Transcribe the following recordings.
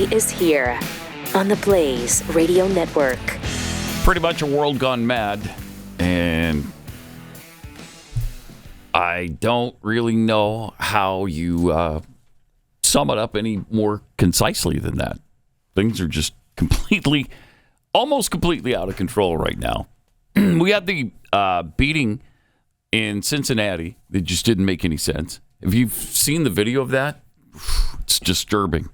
day is here on the Blaze Radio Network. Pretty much a world gone mad, and I don't really know how you sum it up any more concisely than that. Things are just almost completely out of control right now. We had the beating in Cincinnati that just didn't make any sense. Have you seen the video of that? It's disturbing,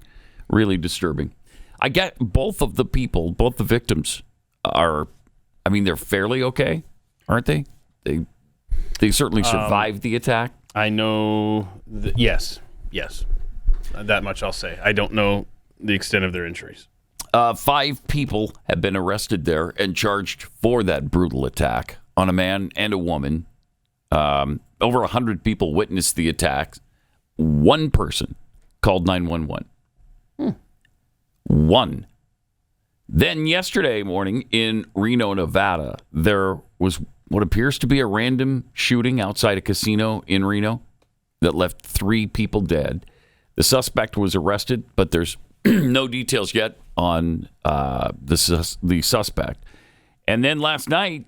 really disturbing. I get both of the people, both the victims they're fairly okay, aren't they? They certainly survived the attack. I know, yes. That much I'll say. I don't know the extent of their injuries. 5 people have been arrested there and charged for that brutal attack on a man and a woman. Over 100 people witnessed the attacks. One person called 911. One. Then yesterday morning in Reno, Nevada, there was what appears to be a random shooting outside a casino in Reno that left 3 people dead. The suspect was arrested, but there's no details yet on the suspect. And then last night,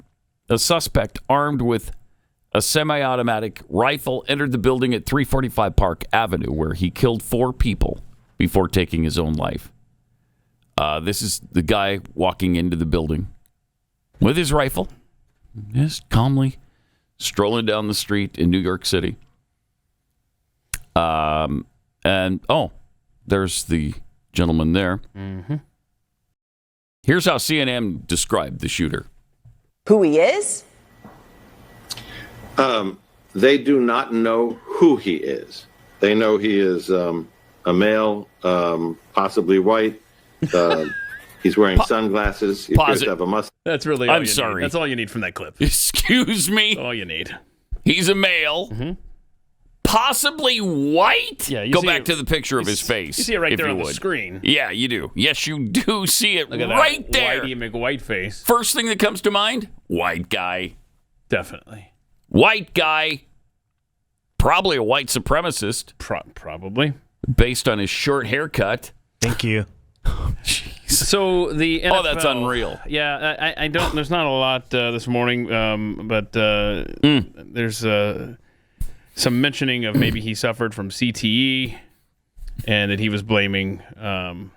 a suspect armed with a semi-automatic rifle entered the building at 345 Park Avenue, where he killed 4 people before taking his own life. This is the guy walking into the building with his rifle, just calmly strolling down the street in New York City. There's the gentleman there. Mm-hmm. Here's how CNN described the shooter. Who he is? They do not know who he is. They know he is a male, possibly white. He's wearing sunglasses. He appears to have a mustache. That's really all I'm sorry. Need. That's all you need from that clip. Excuse me? That's all you need. He's a male. Mm-hmm. Possibly white? Yeah, go back to the picture of his face. You see it right there on the screen. Yeah, you do. Yes, you do see it Look at right that there. Whitey McWhite face. First thing that comes to mind, white guy. Definitely. White guy. Probably a white supremacist. Probably. Based on his short haircut. Thank you. So the NFL, that's unreal. Yeah, I don't. There's not a lot this morning, but there's some mentioning of maybe he suffered from CTE, and that he was blaming the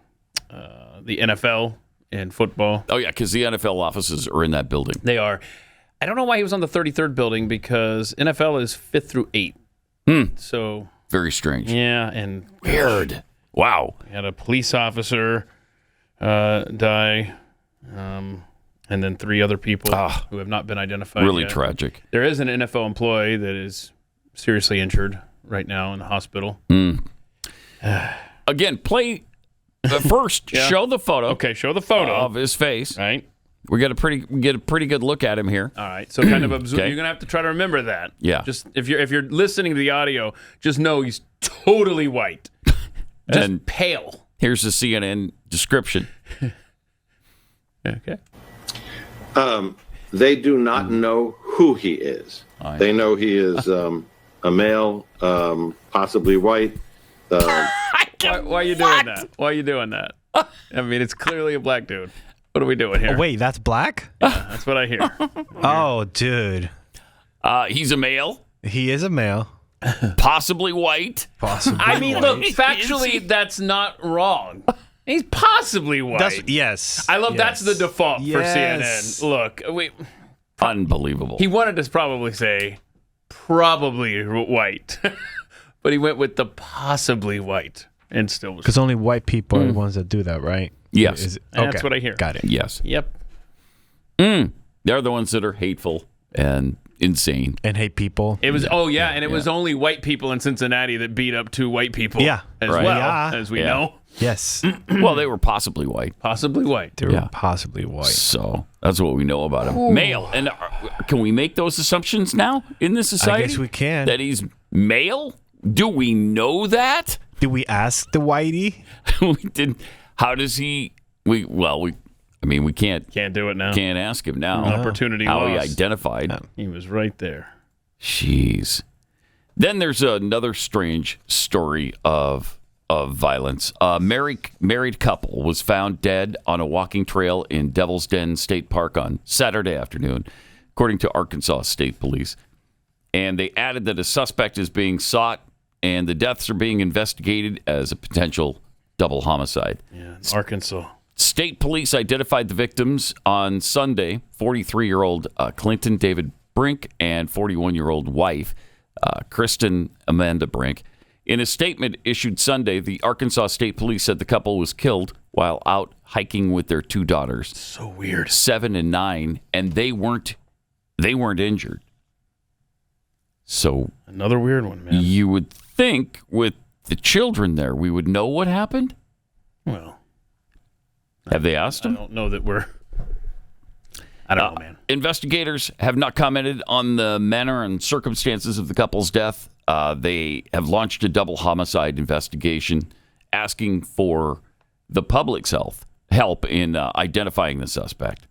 NFL and football. Oh yeah, because the NFL offices are in that building. They are. I don't know why he was on the 33rd building, because NFL is 5th through 8th. So very strange. Yeah, and weird. Wow. We had a police officer die, and then 3 other people who have not been identified Really yet. tragic. There is an NFL employee that is seriously injured right now in the hospital. Again, play first. Yeah. Show the photo. Okay, show the photo of his face. Right. We get a pretty good look at him here. All right. So kind of absorb. Okay. You're gonna have to try to remember that. Yeah. Just if you're listening to the audio, just know he's totally white, just and pale. Here's the CNN description. Okay. They do not know who he is. They know he is a male, possibly white. Why are you doing that? Why are you doing that? I mean, it's clearly a black dude. What are we doing here? Oh, wait, that's black? Yeah, that's what I hear. Oh, dude. He's a male. He is a male. Possibly white. Possibly I mean, white. look, factually, that's not wrong. He's possibly white. Yes. I love yes. that's the default for Yes. CNN. Look, Unbelievable. He wanted to probably say probably white, but he went with the possibly white and still was. Because only white people are the ones that do that, right? Yes. That's what I hear. Got it. Yes. Yep. They're the ones that are hateful and insane. And hate people. It was it was only white people in Cincinnati that beat up 2 white people. Yeah. As Right. well, Yeah. as we know. Yes. Well, they were possibly white. Possibly white. They were possibly white. So that's what we know about him. Male. And can we make those assumptions now in this society? I guess we can. That he's male? Do we know that? Did we ask the whitey? We didn't. How does he? We can't do it now. Can't ask him now. Opportunity how lost. he identified. He was right there. Jeez. Then there's another strange story of of violence. A married couple was found dead on a walking trail in Devil's Den State Park on Saturday afternoon, according to Arkansas State Police. And they added that a suspect is being sought and the deaths are being investigated as a potential double homicide. Yeah, Arkansas. State police identified the victims on Sunday, 43-year-old Clinton David Brink and 41-year-old wife, Kristen Amanda Brink. In a statement issued Sunday, the Arkansas State Police said the couple was killed while out hiking with their two daughters. So weird. 7 and 9, and they weren't injured. So another weird one, man. You would think with the children there, we would know what happened. Well, have they asked them? I don't know that we're. I don't know, man. Investigators have not commented on the manner and circumstances of the couple's death. They have launched a double homicide investigation, asking for the public's help in identifying the suspect.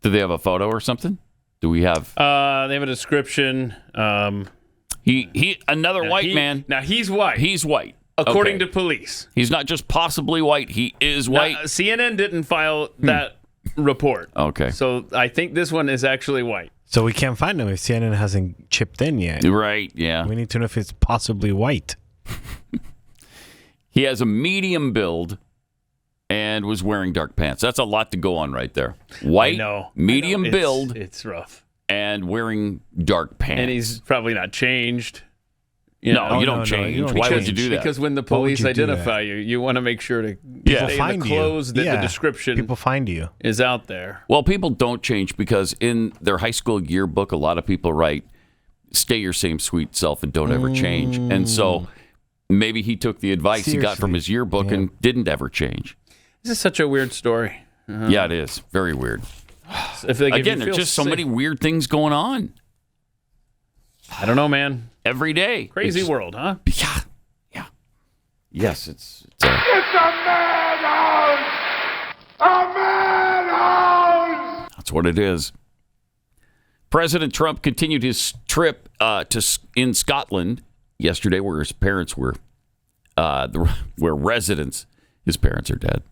Do they have a photo or something? Do we have? They have a description. Another white man. Now he's white. He's white, according to police. He's not just possibly white. He is white. Now, CNN didn't file that report. Okay. So I think this one is actually white. So we can't find him if CNN hasn't chipped in yet. Right, yeah. We need to know if it's possibly white. He has a medium build and was wearing dark pants. That's a lot to go on right there. White, medium build. It's rough. And wearing dark pants. And he's probably not changed. You don't change. Why would you do that? Because when the police identify you, you want to make sure to stay in the clothes that the description people find you is out there. Well, people don't change because in their high school yearbook, a lot of people write, stay your same sweet self and don't ever change. And so maybe he took the advice he got from his yearbook and didn't ever change. This is such a weird story. Yeah, it is. Very weird. Again, there's just so many weird things going on. I don't know, man. Every day. Crazy world, huh? Yeah. Yes, it's a madhouse! A madhouse! That's what it is. President Trump continued his trip in Scotland yesterday, where his parents were, where residents. His parents are dead,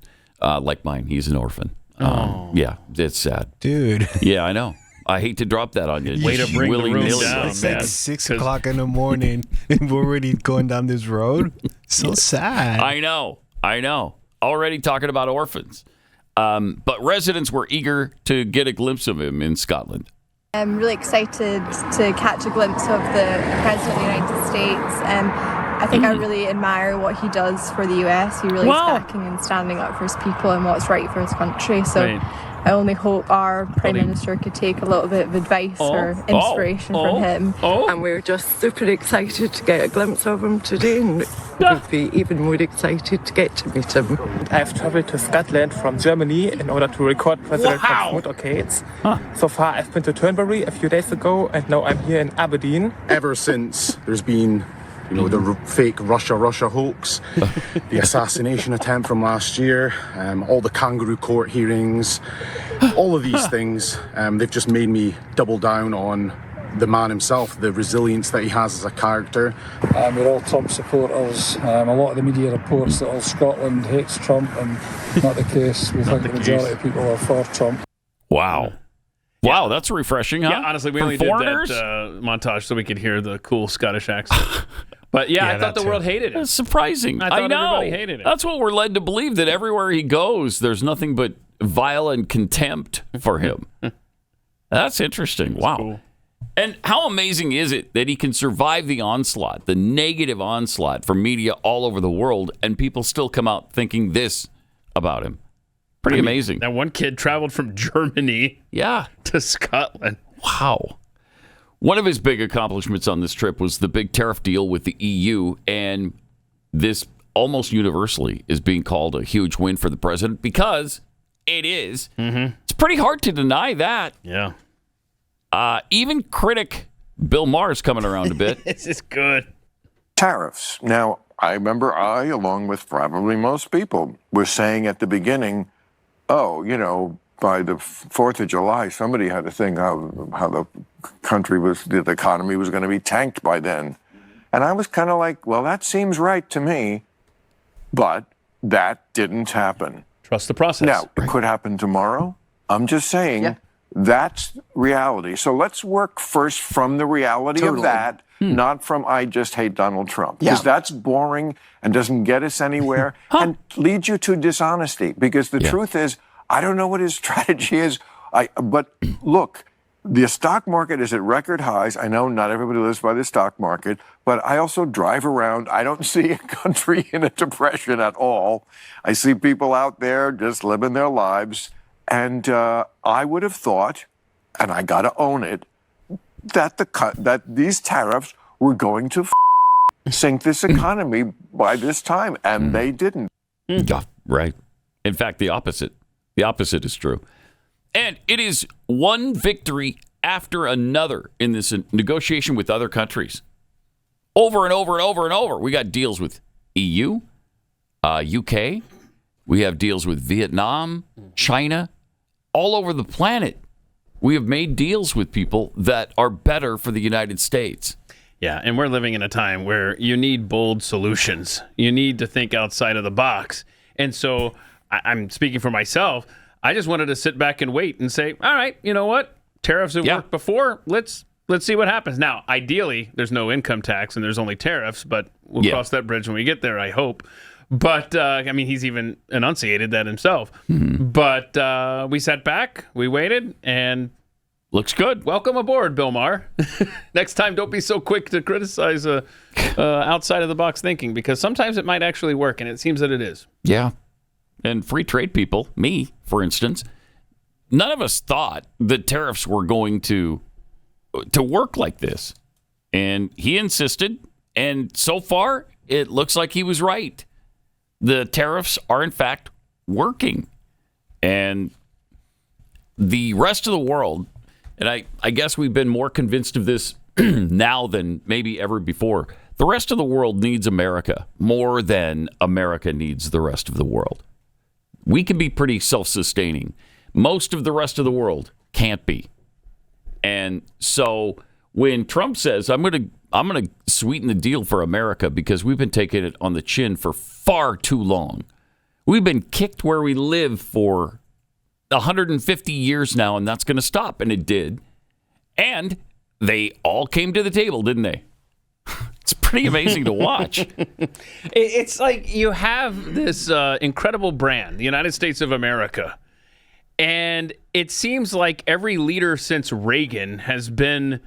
like mine. He's an orphan. Yeah, it's sad, dude. Yeah, I know. I hate to drop that on you. Way to bring the room down, it's like 6 o'clock in the morning, and we're already going down this road. So sad. I know. Already talking about orphans. But residents were eager to get a glimpse of him in Scotland. I'm really excited to catch a glimpse of the President of the United States. I think I really admire what he does for the US. He really is backing and standing up for his people and what's right for his country. So I only hope our Prime Minister could take a little bit of advice or inspiration from him. And we're just super excited to get a glimpse of him today, and we'll be even more excited to get to meet him. I've traveled to Scotland from Germany in order to record President Trump's motorcades. So far, I've been to Turnberry a few days ago, and now I'm here in Aberdeen. Ever since there's been the fake Russia hoax, the assassination attempt from last year, all the kangaroo court hearings, all of these things, they've just made me double down on the man himself, the resilience that he has as a character. We're all Trump supporters. A lot of the media reports that all Scotland hates Trump, and not the case. We think the majority of people are for Trump. Wow. Wow, that's refreshing, huh? Yeah, honestly, we only foreigners? did that montage so we could hear the cool Scottish accent. But I thought the world hated it. That's surprising. I thought know. everybody hated it. That's what we're led to believe, that everywhere he goes, there's nothing but violent contempt for him. That's interesting. Wow. Cool. And how amazing is it that he can survive the onslaught, the negative onslaught from media all over the world, and people still come out thinking this about him? Pretty amazing. That one kid traveled from Germany to Scotland. Wow. One of his big accomplishments on this trip was the big tariff deal with the EU, and this almost universally is being called a huge win for the president because it is. Mm-hmm. It's pretty hard to deny that. Yeah. Even critic Bill Maher's coming around a bit. This is good. Tariffs. Now, I remember along with probably most people, were saying at the beginning, by the 4th of July, somebody had to think how the country the economy was going to be tanked by then. And I was kind of like, well, that seems right to me. But that didn't happen. Trust the process. Now, it could happen tomorrow. I'm just saying that's reality. So let's work first from the reality of that, not from I just hate Donald Trump. Because that's boring and doesn't get us anywhere and leads you to dishonesty. Because the truth is, I don't know what his strategy is. But look, the stock market is at record highs. I know not everybody lives by the stock market, but I also drive around. I don't see a country in a depression at all. I see people out there just living their lives. And I would have thought, and I got to own it, that that these tariffs were going to sink this economy by this time, and they didn't. Yeah, right. In fact, the opposite. The opposite is true. And it is one victory after another in this negotiation with other countries. Over and over and over and over. We got deals with EU, UK. We have deals with Vietnam, China, all over the planet. We have made deals with people that are better for the United States. Yeah, and we're living in a time where you need bold solutions. You need to think outside of the box. And so I'm speaking for myself. I just wanted to sit back and wait and say, all right, you know what? Tariffs have worked before. Let's see what happens. Now, ideally, there's no income tax and there's only tariffs, but we'll cross that bridge when we get there, I hope. But, I mean, he's even enunciated that himself. But we sat back, we waited, and looks good. Welcome aboard, Bill Maher. Next time, don't be so quick to criticize outside-of-the-box thinking, because sometimes it might actually work, and it seems that it is. Yeah. And free trade people, me, for instance, none of us thought that tariffs were going to work like this. And he insisted, and so far, it looks like he was right. The tariffs are, in fact, working. And the rest of the world, and I guess we've been more convinced of this now than maybe ever before, the rest of the world needs America more than America needs the rest of the world. We can be pretty self-sustaining. Most of the rest of the world can't be. And so when Trump says, I'm going to sweeten the deal for America because we've been taking it on the chin for far too long. We've been kicked where we live for 150 years now, and that's going to stop. And it did. And they all came to the table, didn't they? It's pretty amazing to watch. It's like you have this incredible brand, the United States of America. And it seems like every leader since Reagan has been,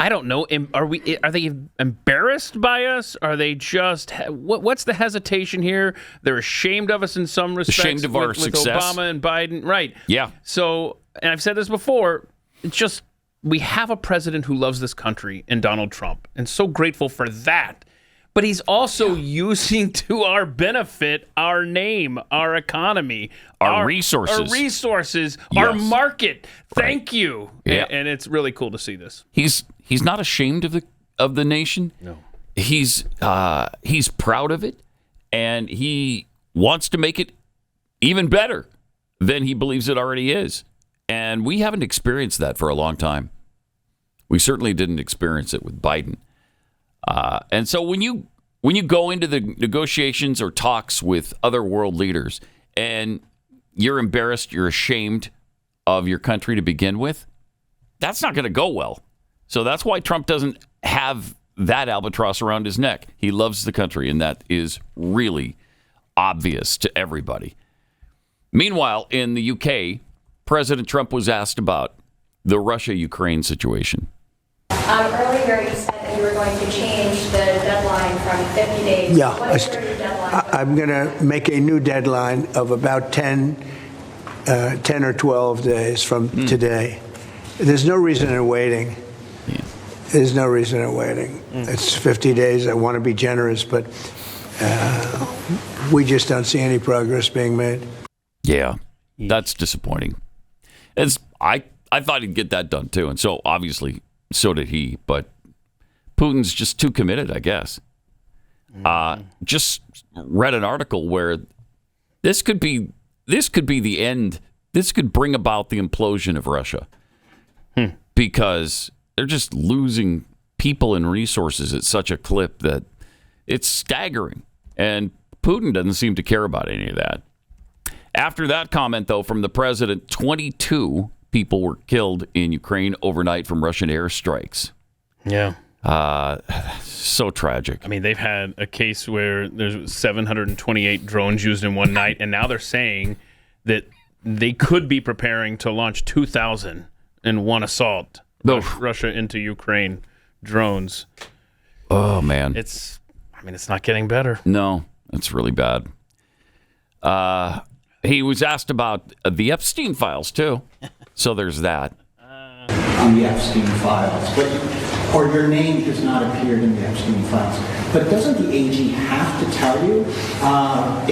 I don't know, are they embarrassed by us? Are they just, what's the hesitation here? They're ashamed of us in some respects. Ashamed of our success. Obama and Biden. Right. Yeah. So, and I've said this before, it's just, we have a president who loves this country in Donald Trump, and so grateful for that. But he's also using to our benefit our name, our economy, our resources, yes. Our market. Thank you. Yeah. And it's really cool to see this. He's not ashamed of the nation. No. He's proud of it, and he wants to make it even better than he believes it already is. And we haven't experienced that for a long time. We certainly didn't experience it with Biden. And so when you go into the negotiations or talks with other world leaders and you're embarrassed, you're ashamed of your country to begin with, that's not going to go well. So that's why Trump doesn't have that albatross around his neck. He loves the country, and that is really obvious to everybody. Meanwhile, in the UK, President Trump was asked about the Russia-Ukraine situation. Earlier, you said that you were going to change the deadline from 50 days. Yeah, what is your deadline? I'm going to make a new deadline of about 10 or 12 days from today. There's no reason in waiting. There's no reason in waiting. It's 50 days. I want to be generous, but we just don't see any progress being made. Yeah, that's disappointing. I thought he'd get that done too, and so obviously so did he. But Putin's just too committed, I guess. Just read an article where this could be the end. This could bring about the implosion of Russia because they're just losing people and resources at such a clip that it's staggering. And Putin doesn't seem to care about any of that. After that comment, though, from the president, 22 people were killed in Ukraine overnight from Russian airstrikes. Yeah. So tragic. I mean, they've had a case where there's 728 drones used in one night, and now they're saying that they could be preparing to launch 2,001 assault Russia into Ukraine drones. Oh, man. It's not getting better. No, it's really bad. He was asked about the Epstein files, too. So there's that. On the Epstein files, or your name has not appeared in the Epstein files. But doesn't the AG have to tell you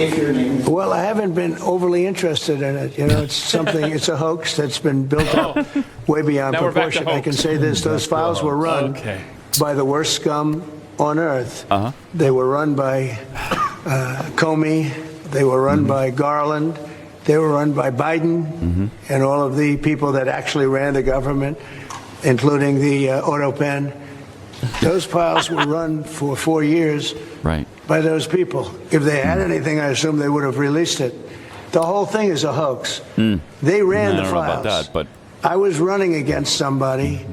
if your name... Well, I haven't been overly interested in it. You know, it's something, it's a hoax that's been built up way beyond proportion. I can say this, those files were run by the worst scum on earth. They were run by Comey. They were run by Garland. They were run by Biden and all of the people that actually ran the government, including the auto pen. Those files were run for 4 years by those people. If they had anything, I assume they would have released it. The whole thing is a hoax. They ran the files. I don't know about that, but I was running against somebody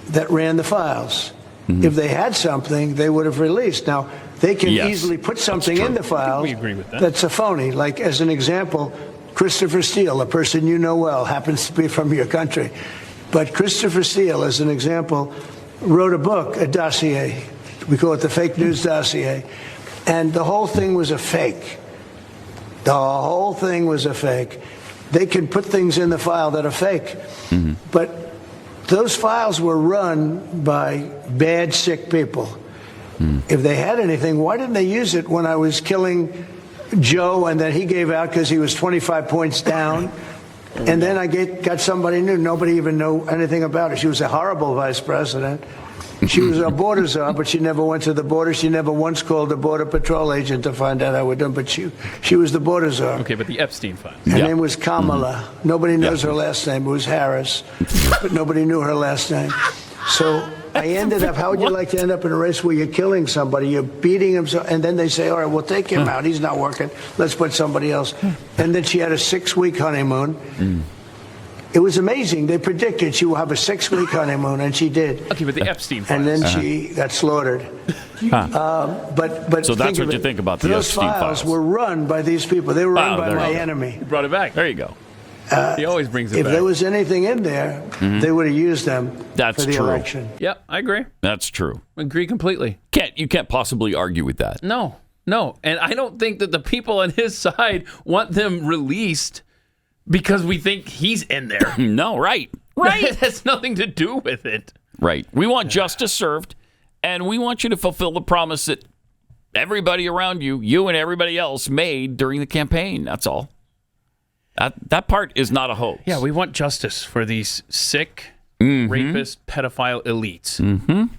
that ran the files. If they had something, they would have released. Now, they can easily put something in the files that's a phony. Like, as an example, Christopher Steele, a person you know well, happens to be from your country. But Christopher Steele, as an example, wrote a book, a dossier. We call it the fake news dossier. And the whole thing was a fake. The whole thing was a fake. They can put things in the file that are fake. But those files were run by bad, sick people. If they had anything, why didn't they use it when I was killing Joe and then he gave out because he was 25 points down? And then I got somebody new. Nobody even knew anything about it. She was a horrible vice president. She was a border czar, but she never went to the border. She never once called a border patrol agent to find out how we're done. But she was the border czar. Okay, but the Epstein files. Her name was Kamala. Nobody knows her last name. It was Harris, but nobody knew her last name. So I ended up, how would you like to end up in a race where you're killing somebody, you're beating him, and then they say, all right, we'll take him out. He's not working. Let's put somebody else. And then she had a 6-week honeymoon. It was amazing. They predicted she will have a 6-week honeymoon, and she did. Okay, but the Epstein files. And then she got slaughtered. But so that's what you think about the Epstein files. Those files were run by these people. They were run by my enemy. You brought it back. There you go. He always brings it if back. If there was anything in there, they would have used them for the election. Yep, I agree. That's true. Agree completely. You can't possibly argue with that. No. And I don't think that the people on his side want them released because we think he's in there. No, right. It has nothing to do with it. Right. We want justice served, and we want you to fulfill the promise that everybody around you and everybody else made during the campaign. That's all. That part is not a hoax. Yeah, we want justice for these sick, rapist, pedophile elites.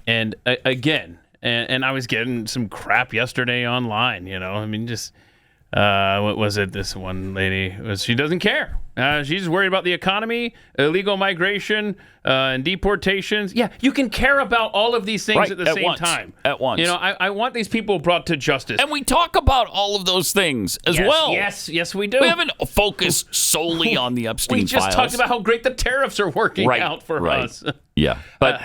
And again, and I was getting some crap yesterday online, I mean, just, what was it? This one lady, she doesn't care. She's worried about the economy, illegal migration, and deportations. Yeah, you can care about all of these things at the same time. At once. I want these people brought to justice. And we talk about all of those things as well. Yes, we do. We haven't focused solely on the Epstein files. We just talked about how great the tariffs are working out for us. Yeah, but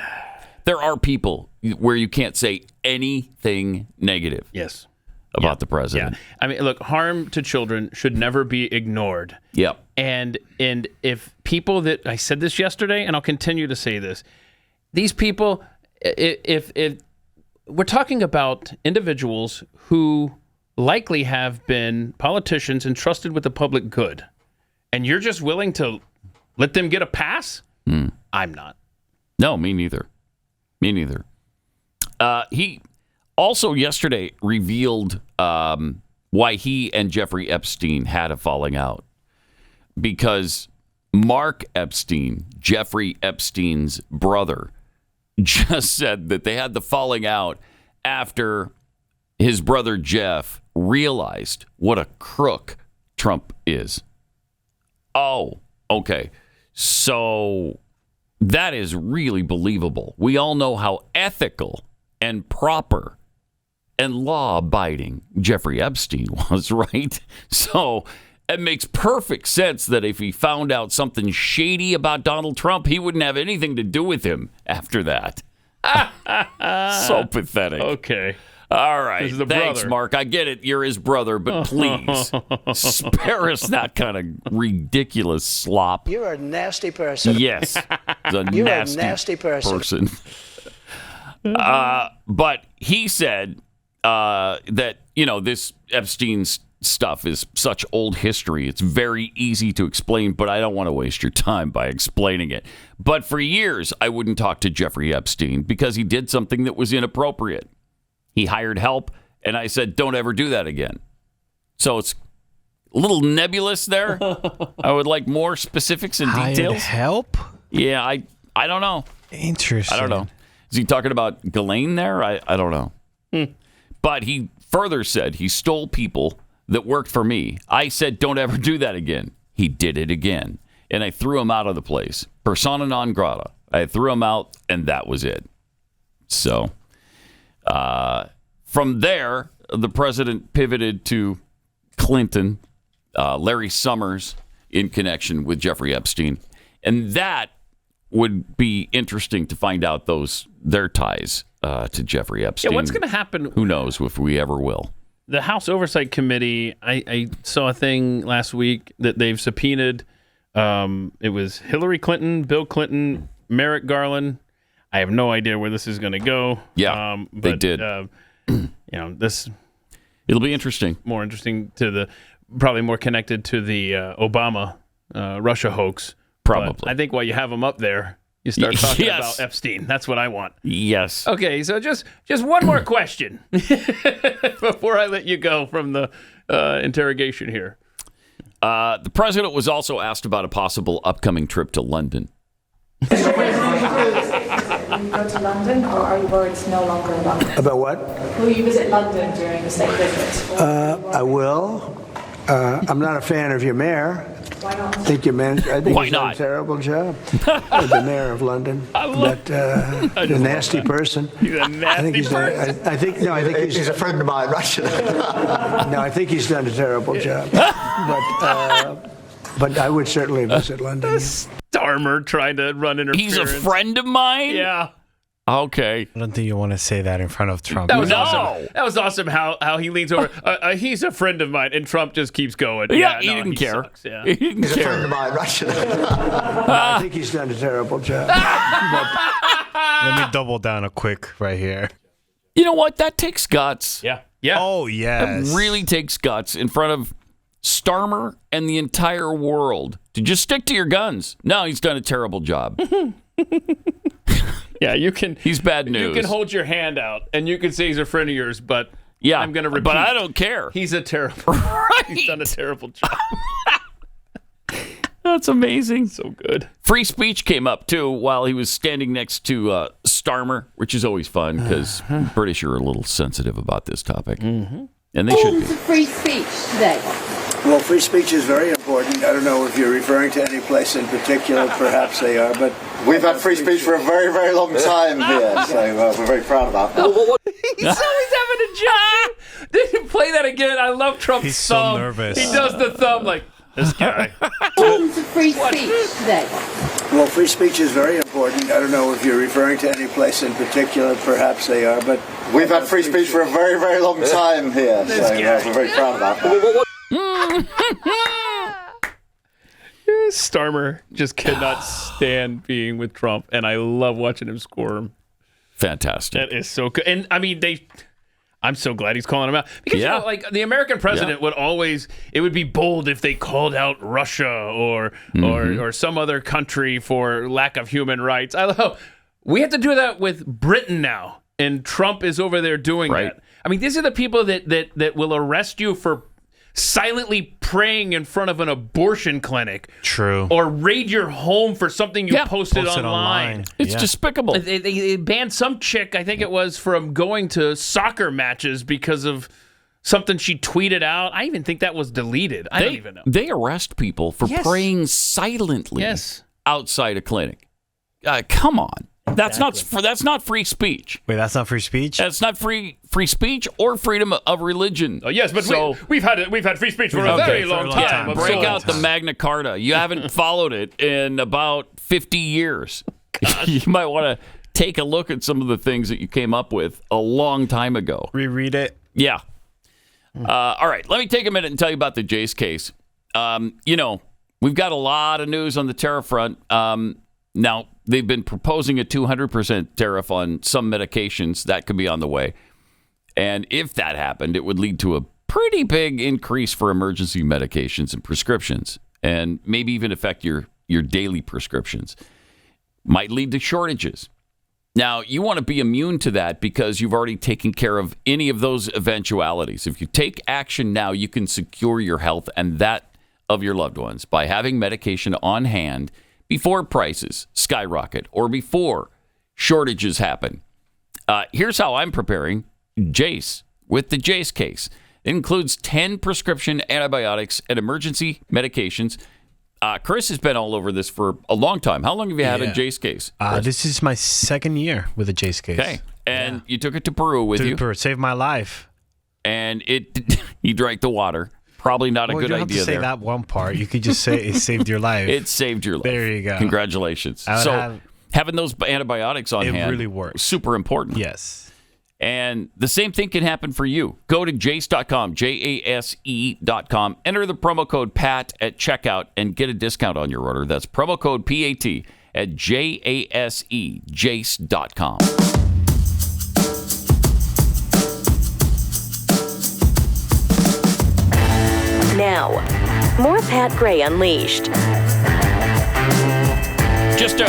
there are people where you can't say anything negative. Yes. About the president. Yeah. I mean, look, harm to children should never be ignored. Yep. And if people that, I said this yesterday, and I'll continue to say this, these people, if we're talking about individuals who likely have been politicians entrusted with the public good, and you're just willing to let them get a pass? I'm not. No, me neither. He also yesterday revealed why he and Jeffrey Epstein had a falling out. Because Mark Epstein, Jeffrey Epstein's brother, just said that they had the falling out after his brother Jeff realized what a crook Trump is. Oh, okay. So that is really believable. We all know how ethical and proper and law-abiding Jeffrey Epstein was, right? So it makes perfect sense that if he found out something shady about Donald Trump, he wouldn't have anything to do with him after that. So pathetic. Okay. All right. This is the Thanks, brother. Mark. I get it. You're his brother, but please spare us that kind of ridiculous slop. You're a nasty person. Yes. The You're nasty a nasty person. But he said that, this Epstein's stuff is such old history. It's very easy to explain, but I don't want to waste your time by explaining it. But for years, I wouldn't talk to Jeffrey Epstein because he did something that was inappropriate. He hired help, and I said, don't ever do that again. So it's a little nebulous there. I would like more specifics and details. Hired help? Yeah, I don't know. Interesting. I don't know. Is he talking about Ghislaine there? I don't know. But he further said he stole people that worked for me. I said, don't ever do that again. He did it again. And I threw him out of the place. Persona non grata. I threw him out, and that was it. So from there, the president pivoted to Clinton, Larry Summers in connection with Jeffrey Epstein. And that would be interesting to find out their ties to Jeffrey Epstein. Yeah, what's going to happen? Who knows if we ever will. The House Oversight Committee, I saw a thing last week that they've subpoenaed. It was Hillary Clinton, Bill Clinton, Merrick Garland. I have no idea where this is going to go. Yeah, but, they did. This it'll be interesting. More interesting probably more connected to the Obama Russia hoax. Probably. But I think while you have them up there, you start talking about Epstein. That's what I want. Yes. Okay, so just one more question before I let you go from the interrogation here. The president was also asked about a possible upcoming trip to London. Will you go to London, or are you worried it's no longer London? About what? Will you visit London during the state visit? I will. I'm not a fan of your mayor. Why not? I think Why he's not? done a terrible job. The mayor of London. The nasty person. He's a nasty person. I think he's a friend of mine, right? No, I think he's done a terrible job. But I would certainly visit London. Starmer trying to run interference. He's a friend of mine? Yeah. Okay. I don't think you want to say that in front of Trump. That was awesome. That was awesome how he leans over. He's a friend of mine, and Trump just keeps going. He no, didn't care. Sucks, yeah. He didn't He's care. a friend of mine, right? I think he's done a terrible job. Let me double down a quick right here. You know what? That takes guts. Yeah. Oh, yes. That really takes guts in front of Starmer and the entire world to just stick to your guns. No, he's done a terrible job. Yeah, you can. He's bad news. You can hold your hand out, and you can say he's a friend of yours, but yeah, I'm going to repeat. But I don't care. He's a terrible. Right. He's done a terrible job. That's amazing. So good. Free speech came up, too, while he was standing next to Starmer, which is always fun because British are a little sensitive about this topic. Mm-hmm. And they should be. Free speech today. Well, free speech is very important. I don't know if you're referring to any place in particular. Perhaps they are, but We've had free speech for a very, very long time here, so we're very proud about that. He's always having a job. Did you play that again? I love Trump's He's so thumb. nervous. He does the thumb like this guy. Free speech today. well, free speech is very important. I don't know if you're referring to any place in particular. Perhaps they are, but We've had free speech for a very, very long time here, so we're very proud about that. Starmer just cannot stand being with Trump, and I love watching him squirm. Fantastic. That is so good. And I mean, I'm so glad he's calling him out because you know, like the American president would always, it would be bold if they called out Russia or some other country for lack of human rights. I love. We have to do that with Britain now, and Trump is over there doing that. I mean, these are the people that will arrest you for silently praying in front of an abortion clinic. True. Or raid your home for something you posted online. It's despicable. They banned some chick, I think it was, from going to soccer matches because of something she tweeted out. I even think that was deleted. I don't even know. They arrest people for praying silently outside a clinic. Come on. That's not free speech. Wait, that's not free speech? That's not free speech or freedom of religion. Oh, yes, but we've had free speech for a very long time. Break out the Magna Carta. You haven't followed it in about 50 years. You might want to take a look at some of the things that you came up with a long time ago. Reread it. Yeah. All right. Let me take a minute and tell you about the Jace case. We've got a lot of news on the tariff front. Now, they've been proposing a 200% tariff on some medications. That could be on the way. And if that happened, it would lead to a pretty big increase for emergency medications and prescriptions, and maybe even affect your daily prescriptions. Might lead to shortages. Now, you want to be immune to that because you've already taken care of any of those eventualities. If you take action now, you can secure your health and that of your loved ones by having medication on hand before prices skyrocket or before shortages happen. Here's how I'm preparing Jace with the Jace case. It includes 10 prescription antibiotics and emergency medications. Chris has been all over this for a long time. How long have you had a Jace case? This is my second year with a Jace case. Okay. And you took it to Peru with you. Peru. Saved my life. And he drank the water. Probably not a good idea there. You don't have to say that one part. You could just say it saved your life. It saved your life. There you go. Congratulations. So having those antibiotics on hand. It really works. Super important. Yes. And the same thing can happen for you. Go to jace.com, JASE.com. Enter the promo code PAT at checkout and get a discount on your order. That's promo code PAT at JASE, jace.com. Now, more Pat Gray Unleashed. Just a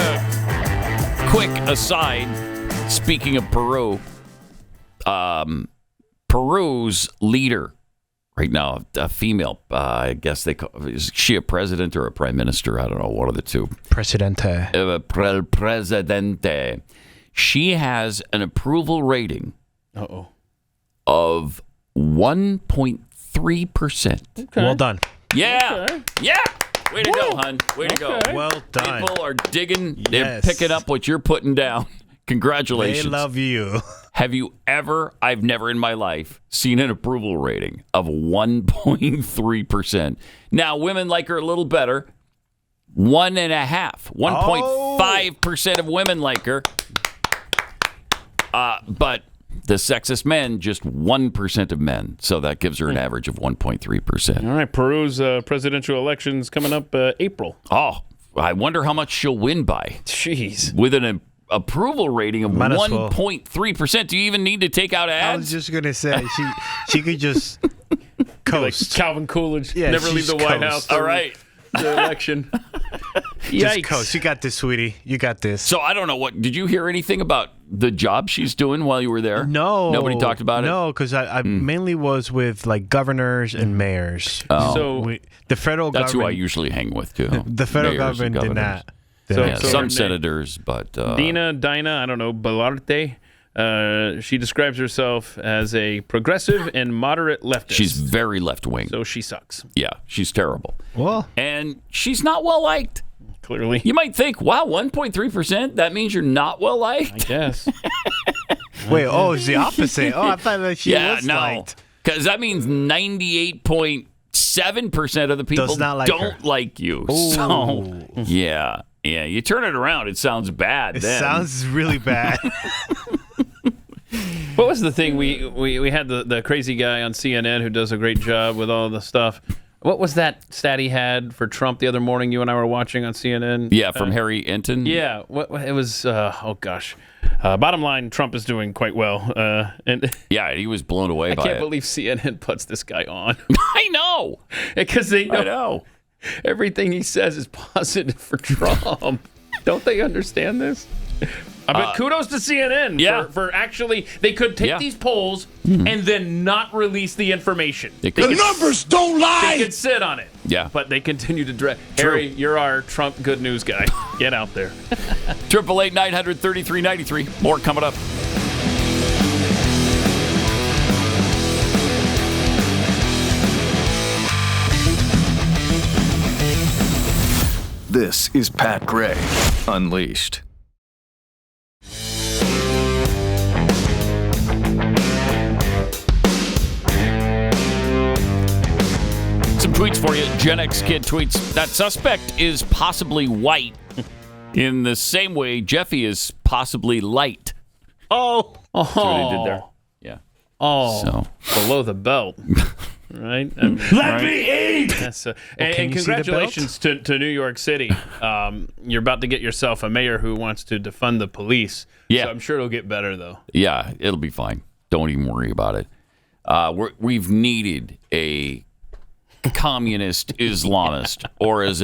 quick aside, speaking of Peru, Peru's leader right now, a female, I guess is she a president or a prime minister? I don't know, one of the two. Presidente. Presidente. She has an approval rating of 1.3%. Okay. Well done. Yeah. Okay. Yeah. Way to go, hon. Way to go. Well done. People are digging. They're picking up what you're putting down. Congratulations. They love you. Have you ever, I've never in my life, seen an approval rating of 1.3%. Now, women like her a little better. 1.5% of women like her. But the sexist men, just 1% of men. So that gives her an average of 1.3%. All right, Peru's presidential elections coming up April. Oh, I wonder how much she'll win by. Jeez. With an approval rating of 1.3%. Do you even need to take out ads? I was just going to say, she could just coast. Like Calvin Coolidge, never leave the White House. All right. The election. Just coast. You got this, sweetie. You got this. So I don't know did you hear anything about the job she's doing while you were there? No. Nobody talked about it? No, because I mainly was with like governors and mayors. Oh. So the federal That's government. who I usually hang with too. The federal government did not. So some senators, but Dinah, I don't know, Balarte. She describes herself as a progressive and moderate leftist. She's very left-wing. So she sucks. Yeah, she's terrible. Well, and she's not well-liked. Clearly. You might think, wow, 1.3%? That means you're not well-liked? I guess. Wait, it's the opposite. I thought that she was liked. Because that means 98.7% of the people don't like you. Ooh. So, yeah, you turn it around, it sounds bad. It sounds really bad. What was the thing we had the crazy guy on CNN who does a great job with all the stuff? What was that stat he had for Trump the other morning? You and I were watching on CNN. Yeah, from Harry Enton. Yeah, what it was. Bottom line, Trump is doing quite well. And yeah, he was blown away by it. I can't believe CNN puts this guy on. I know, because they know everything he says is positive for Trump. Don't they understand this? But kudos to CNN for actually, they could take these polls and then not release the information. The numbers don't lie! They could sit on it. Yeah. But they continue to direct. Harry, you're our Trump good news guy. Get out there. 888-900-3393. More coming up. This is Pat Gray Unleashed. Gen X kid tweets, that suspect is possibly white in the same way Jeffy is possibly light. Oh. That's what he did there. Yeah. Oh. So. Below the belt. Right? I mean, Let me eat! That's and congratulations to New York City. You're about to get yourself a mayor who wants to defund the police. Yeah. So I'm sure it'll get better, though. Yeah, it'll be fine. Don't even worry about it. We've needed a communist Islamist, or as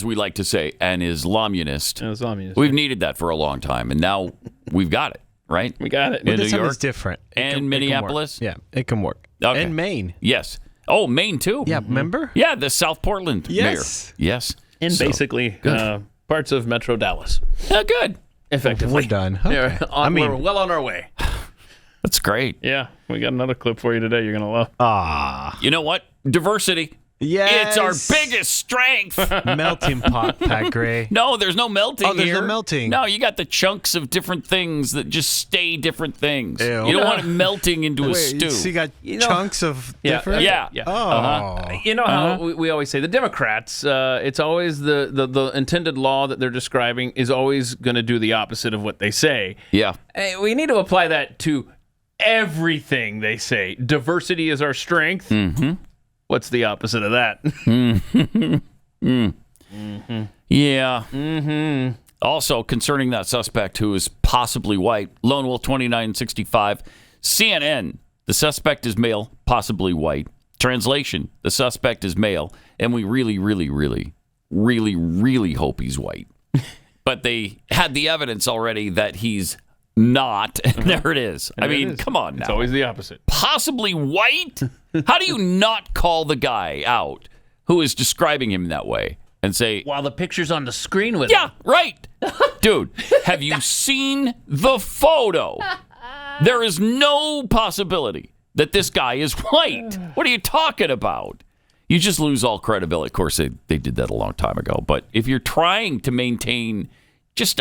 we like to say, an Islamunist. We've needed that for a long time, and now we've got it, right? We got it. In New This York is different. and Minneapolis. Yeah, it can work. Okay. And Maine. Yes. Oh, Maine, too. Yeah, remember? Yeah, the South Portland Yes. mayor. Yes. And So, basically parts of Metro Dallas. Good. Effectively. We're done. Okay. Yeah, we're well on our way. That's great. Yeah, we got another clip for you today you're going to love. Ah. You know what? Diversity. Yes. It's our biggest strength. Melting pot, Pat Gray. No, there's no melting Oh, there's here. no melting. No, you got the chunks of different things that just stay different things. Ew. You don't want it melting into a Wait, stew. so you got chunks of different? Yeah. Oh. You know how we always say the Democrats, it's always the intended law that they're describing is always going to do the opposite of what they say. Yeah. Hey, we need to apply that to everything they say. Diversity is our strength. Mm-hmm. What's the opposite of that? Yeah. Mm-hmm. Also, concerning that suspect who is possibly white, Lone Wolf 2965, CNN, the suspect is male, possibly white. Translation, the suspect is male, and we really, really, really, really, really hope he's white. But they had the evidence already that he's not, and there it is. I mean, come on now. It's always the opposite. Possibly white? How do you not call the guy out who is describing him that way and say, while the picture's on the screen with yeah, him. right. Dude, have you seen the photo? There is no possibility that this guy is white. What are you talking about? You just lose all credibility. Of course, they did that a long time ago. But if you're trying to maintain just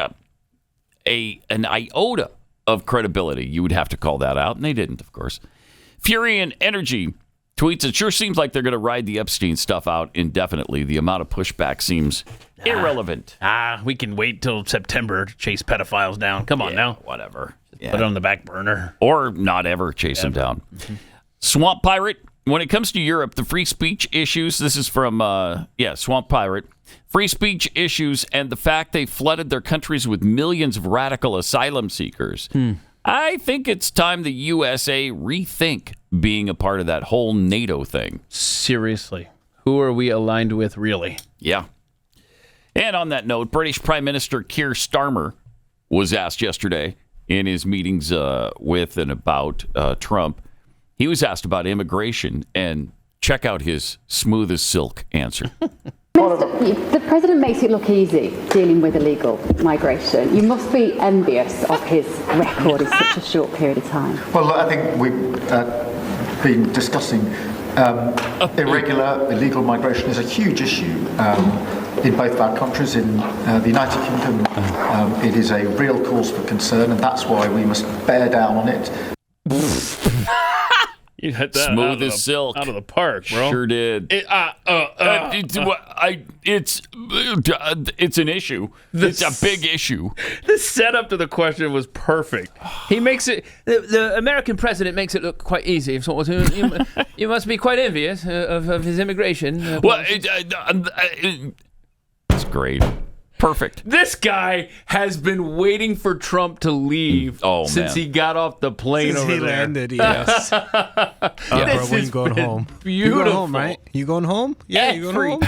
an iota of credibility, you would have to call that out, and they didn't, of course. Fury and Energy tweets, it sure seems like they're going to ride the Epstein stuff out indefinitely. The amount of pushback seems irrelevant. We can wait till September to chase pedophiles down. Come on now. Whatever. Put it on the back burner. Or not ever chase them down. Mm-hmm. Swamp Pirate, when it comes to Europe, the free speech issues, this is from, Swamp Pirate. Free speech issues and the fact they flooded their countries with millions of radical asylum seekers. I think it's time the USA rethink being a part of that whole NATO thing. Seriously. Who are we aligned with, really? Yeah. And on that note, British Prime Minister Keir Starmer was asked yesterday in his meetings with and about Trump. He was asked about immigration, and check out his smooth as silk answer. The president makes it look easy dealing with illegal migration. You must be envious of his record in such a short period of time. Well, I think we've been discussing irregular, illegal migration is a huge issue in both of our countries. In the United Kingdom, it is a real cause for concern, and that's why we must bear down on it. You hit that smooth as silk. Out of the park, bro. Sure did. It's an issue. It's a big issue. The setup to the question was perfect. He makes it. The American president makes it look quite easy. So you must be quite envious of his immigration. Well, it's great. Perfect. This guy has been waiting for Trump to leave since he got off the plane Since over he there. landed, yes. Bro, when you going home? Beautiful. You going home, right? You going home? Yeah, you going home?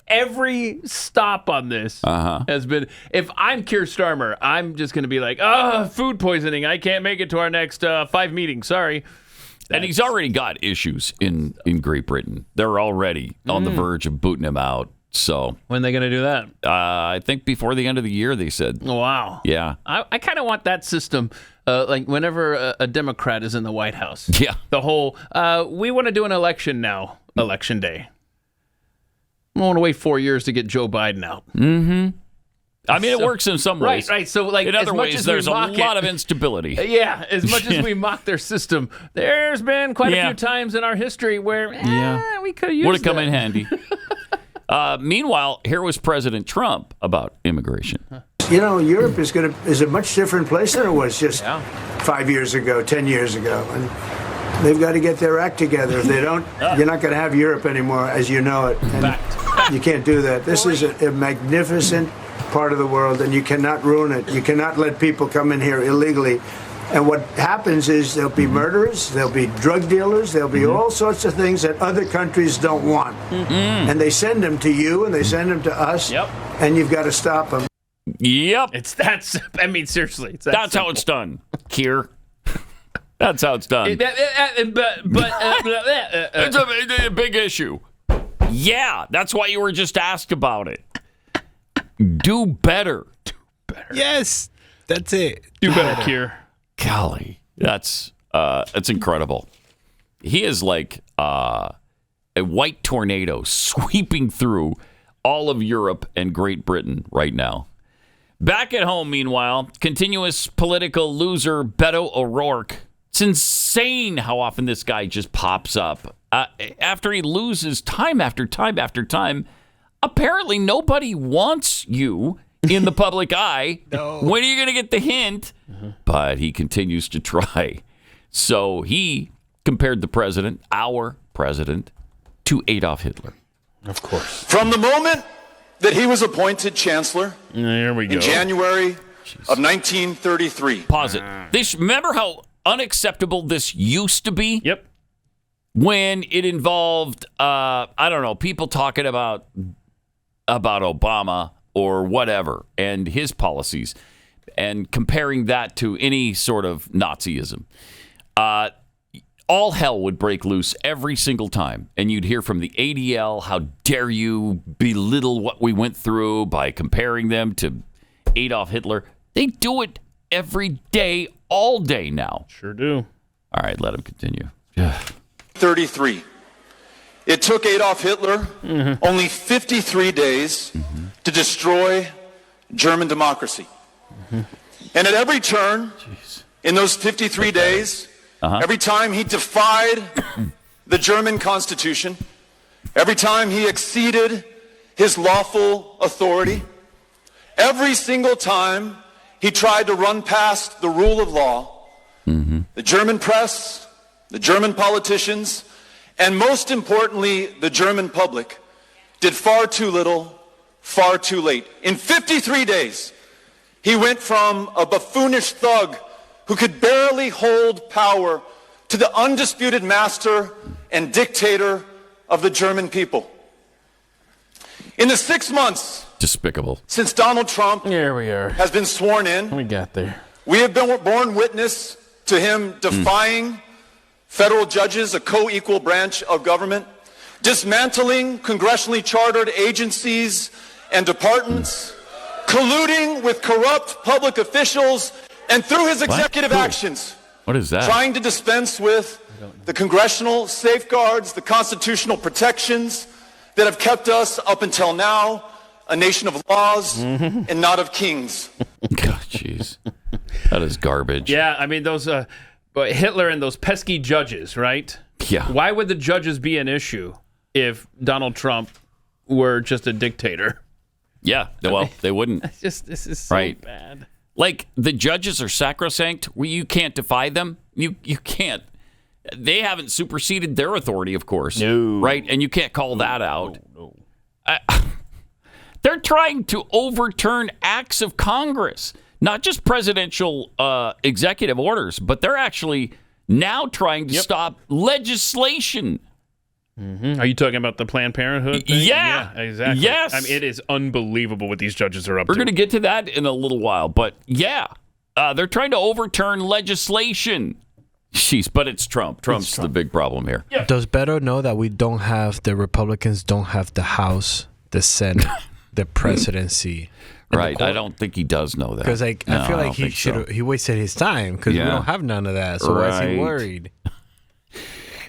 Every stop on this has been, if I'm Keir Starmer, I'm just going to be like, food poisoning. I can't make it to our next 5 meetings. Sorry. And he's already got issues in Great Britain. They're already on the verge of booting him out. So when are they going to do that? I think before the end of the year, they said. Wow. Yeah. I kind of want that system, like whenever a Democrat is in the White House. Yeah. The whole, we want to do an election now, election day. I don't want to wait 4 years to get Joe Biden out. Mm-hmm. I mean, it works in some ways. Right. So, like, in other ways, there's a lot of instability. Yeah, as much as we mock their system, there's been quite a few times in our history where we could have used would have come in handy. Meanwhile, here was President Trump about immigration. You know, Europe is a much different place than it was just 5 years ago, 10 years ago. And they've got to get their act together. If they don't, you're not going to have Europe anymore as you know it. And you can't do that. This is a magnificent part of the world, and you cannot ruin it. You cannot let people come in here illegally. And what happens is there'll be murderers, there'll be drug dealers, there'll be all sorts of things that other countries don't want. And they send them to you, and they send them to us, and you've got to stop them. Yep. I mean, seriously. It's That's how it's done, Keir. That's how it's done. It's a big issue. Yeah, that's why you were just asked about it. Do better. Yes, that's it. Do better, Keir. Golly, that's incredible. He is like a white tornado sweeping through all of Europe and Great Britain right now. Back at home, meanwhile, continuous political loser Beto O'Rourke. It's insane how often this guy just pops up. After he loses time after time after time, apparently nobody wants you in the public eye. No. When are you going to get the hint? But he continues to try. So he compared the president, our president, to Adolf Hitler. Of course. From the moment that he was appointed chancellor there we go. in January of 1933. Pause it. Remember how unacceptable this used to be? Yep. When it involved, I don't know, people talking about Obama or whatever and his policies and comparing that to any sort of Nazism. All hell would break loose every single time. And you'd hear from the ADL, how dare you belittle what we went through by comparing them to Adolf Hitler. They do it every day, all day now. Sure do. All right, let him continue. 33. It took Adolf Hitler only 53 days to destroy German democracy. And at every turn in those 53 days, every time he defied the German Constitution, every time he exceeded his lawful authority, every single time he tried to run past the rule of law, the German press, the German politicians, and most importantly, the German public did far too little, far too late. In 53 days, he went from a buffoonish thug who could barely hold power to the undisputed master and dictator of the German people. In the 6 months despicable since Donald Trump has been sworn in, we got there. We have been borne witness to him defying federal judges, a co-equal branch of government, dismantling congressionally chartered agencies and departments, colluding with corrupt public officials, and through his executive actions, what is that? Trying to dispense with the congressional safeguards, the constitutional protections that have kept us up until now a nation of laws and not of kings. God, jeez. That is garbage. Yeah, I mean, those Hitler and those pesky judges, right? Yeah. Why would the judges be an issue if Donald Trump were just a dictator? Yeah, well, they wouldn't. This is so bad. Like, the judges are sacrosanct. You can't defy them. You can't. They haven't superseded their authority, of course. No. Right? And you can't call that out. No. They're trying to overturn acts of Congress, not just presidential executive orders, but they're actually now trying to stop legislation. Are you talking about the Planned Parenthood thing? Yeah, exactly. Yes. I mean, it is unbelievable what these judges are up We're to. going to get to that in a little while, but yeah, they're trying to overturn legislation. Jeez, but it's Trump. Trump's the big problem here. Yeah. Does Beto know that the Republicans don't have the House, the Senate, the presidency? Right. I don't think he does know that. Because I feel like he wasted his time because we don't have none of that. So why is he worried?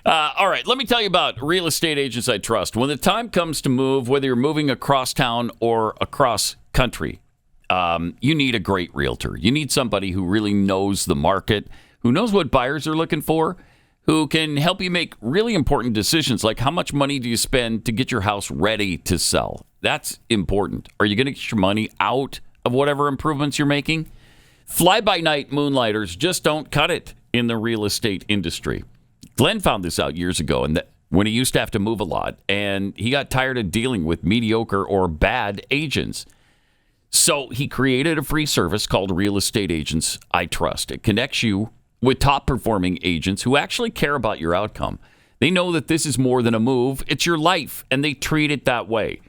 All right, let me tell you about real estate agents I trust. When the time comes to move, whether you're moving across town or across country, you need a great realtor. You need somebody who really knows the market, who knows what buyers are looking for, who can help you make really important decisions, like how much money do you spend to get your house ready to sell? That's important. Are you going to get your money out of whatever improvements you're making? Fly-by-night moonlighters just don't cut it in the real estate industry. Glenn found this out years ago, and that when he used to have to move a lot, and he got tired of dealing with mediocre or bad agents. So he created a free service called Real Estate Agents I Trust. It connects you with top-performing agents who actually care about your outcome. They know that this is more than a move. It's your life, and they treat it that way.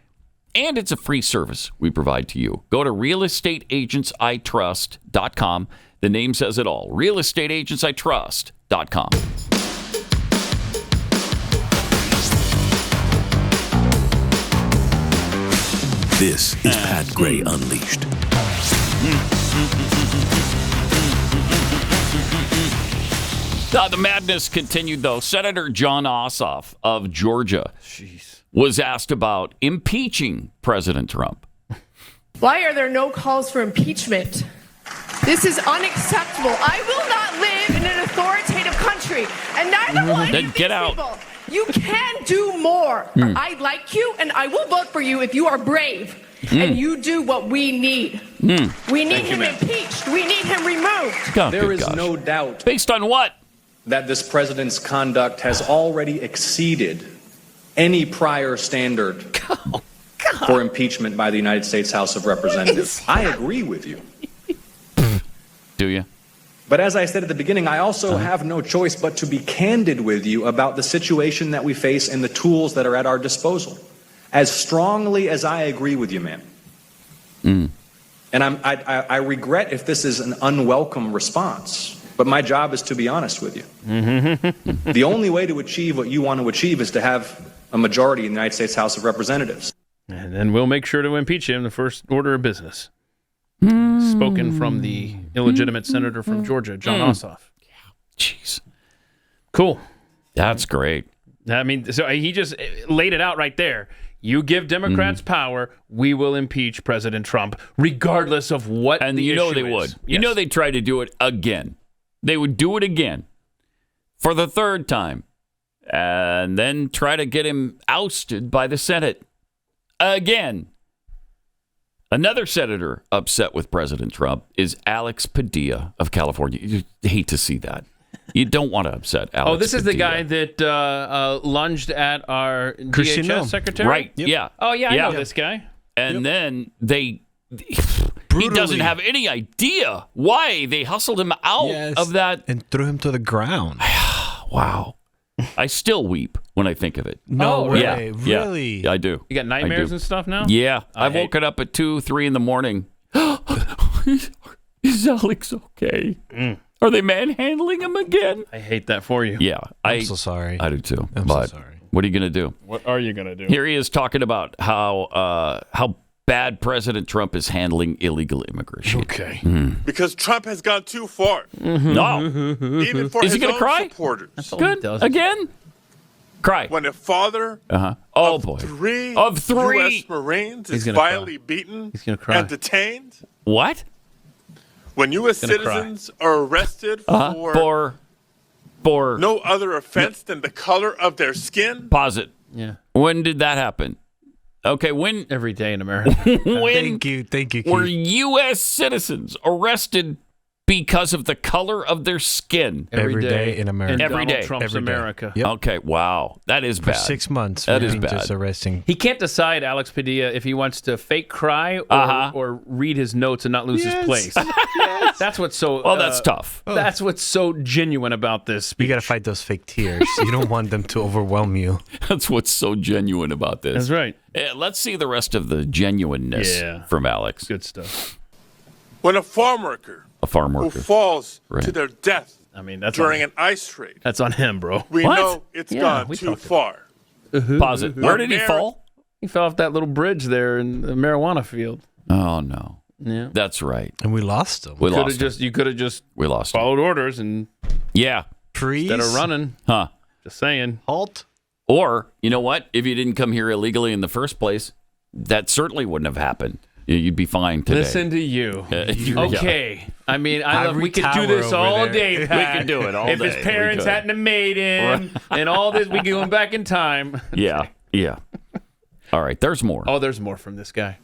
And it's a free service we provide to you. Go to realestateagentsitrust.com. The name says it all. realestateagentsitrust.com. This is Pat Gray Unleashed. The madness continued, though. Senator John Ossoff of Georgia was asked about impeaching President Trump. Why are there no calls for impeachment? This is unacceptable. I will not live in an authoritative country, and neither will any of these people. You can do more. I like you, and I will vote for you if you are brave and you do what we need. We need him impeached. We need him removed. There is no doubt. Based on what? That this president's conduct has already exceeded any prior standard for impeachment by the United States House of Representatives. I agree with you. Do you? But as I said at the beginning, I also have no choice but to be candid with you about the situation that we face and the tools that are at our disposal. As strongly as I agree with you, ma'am. And I regret if this is an unwelcome response, but my job is to be honest with you. The only way to achieve what you want to achieve is to have a majority in the United States House of Representatives. And then we'll make sure to impeach him, the first order of business. Spoken from the illegitimate senator from Georgia, John Ossoff. Jeez. Cool. That's great. I mean, so he just laid it out right there. You give Democrats power, we will impeach President Trump, regardless of what and the you know issue they is. would. Yes. You know they'd try to do it again. They would do it again for the third time and then try to get him ousted by the Senate again. Another senator upset with President Trump is Alex Padilla of California. You hate to see that. You don't want to upset Alex this is Padilla. the guy that lunged at our DHS secretary? Right, yeah. Oh, yeah, I know this guy. And then he doesn't have any idea why they hustled him out of that. And threw him to the ground. Wow. I still weep when I think of it. No way. Yeah, Really? Yeah, I do. You got nightmares and stuff now? Yeah. I've woken up at 2, 3 in the morning. Is Alex okay? Are they manhandling him again? I hate that for you. Yeah. I'm so sorry. I do too. I'm so sorry. What are you going to do? What are you going to do? Here he is talking about how bad President Trump is handling illegal immigration. Okay. Because Trump has gone too far. No. Even for Is he his gonna own cry? supporters. Good. Again? Cry. When a father Oh, boy. three Of 3 U.S. Marines He's is gonna violently beaten He's gonna cry. and detained. What? When U.S. Gonna cry. citizens are arrested for no other offense than the color of their skin. Pause it. Yeah. When did that happen? Okay, when Every day in America. when Thank you, were Keith. U.S. citizens arrested because of the color of their skin? Every day in America. In Every Donald day. Trump's Every day. America. Yep. Okay, wow. That is For bad. 6 months. That we've is been bad. Just arresting. He can't decide, Alex Padilla, if he wants to fake cry or read his notes and not lose his place. That's what's so... Well, that's tough. That's what's so genuine about this speech. You got to fight those fake tears. You don't want them to overwhelm you. That's what's so genuine about this. That's right. Let's see the rest of the genuineness from Alex. Good stuff. When a farm worker who falls to their death during an ice raid, That's on him, bro. we What? know it's gone too far. Pause it. Where did he fall? He fell off that little bridge there in the marijuana field. Oh, no. Yeah. That's right. And we lost him. We lost him. You could have just We lost him. followed orders and Yeah. Freeze. instead of running. Huh. Just saying. Halt. Or, you know what? If you didn't come here illegally in the first place, that certainly wouldn't have happened. You'd be fine today. Listen to you. Okay. I mean, Ivory we could do tower this over all there. day, Pat. We could do it all if day. his parents hadn't have made him and all this, we going back in time. Yeah. All right, there's more. Oh, there's more from this guy.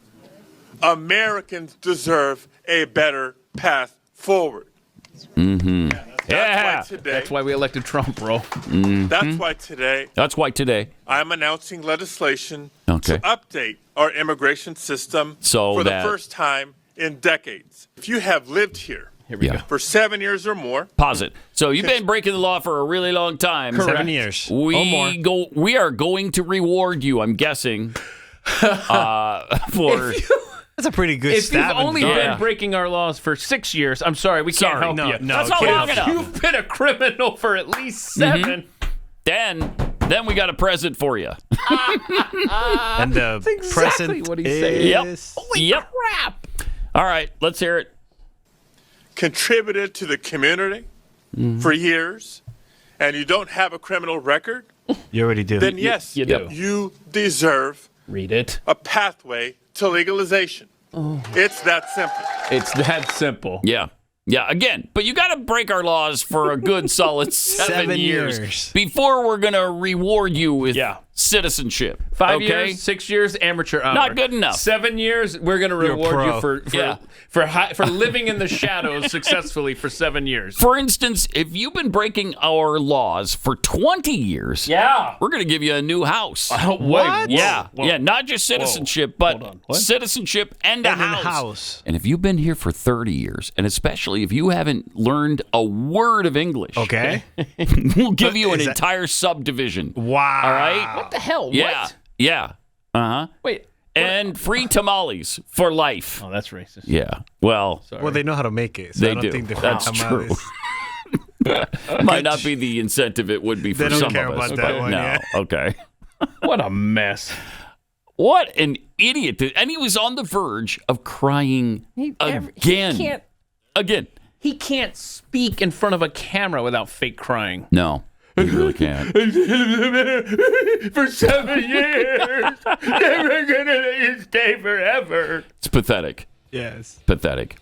Americans deserve a better path forward. Mm-hmm. That's why we elected Trump, bro. Mm-hmm. That's why today I'm announcing legislation Okay. to update our immigration system So for the that- first time in decades. If you have lived here, we go. for 7 years or more, Pause it. So you've been breaking the law for a really long time. Correct. 7 years. Or more. We are going to reward you, I'm guessing, for... That's a pretty good If stab. you've only been breaking our laws for 6 years, I'm sorry, we can't help no, you. no, That's not long enough. You've been a criminal for at least 7. Then we got a present for you. And the That's exactly present what he's is... saying. Holy crap. All right, let's hear it. contributed to the community for years, and you don't have a criminal record, You already do. then yes, you do. you deserve Read it. a pathway to legalization. It's that simple. It's that simple. Yeah. Again, but you got to break our laws for a good solid 7 years before we're going to reward you with citizenship. 5 okay? years, 6 years, amateur hour. Not good enough. 7 years, we're going to reward you for living in the shadows successfully for 7 years. For instance, if you've been breaking our laws for 20 years, we're going to give you a new house. What? Yeah, Whoa. yeah, not just citizenship, but citizenship and a house. And if you've been here for 30 years, and especially if you haven't learned a word of English, Okay. we'll give you an entire subdivision. Wow. All right? What the hell? Yeah. What? Yeah. Uh-huh. Wait. And free tamales for life. Oh, that's racist. Yeah. Well, Well, they know how to make it. So they I don't do. think That's true. Might not be the incentive it would be for They don't some care of us. about that but one, no. yeah. Okay. What a mess. What an idiot. And he was on the verge of crying again. Again. He can't speak in front of a camera without fake crying. No, he really can't. For 7 years. Never gonna let you stay forever. It's pathetic. Yes. Pathetic.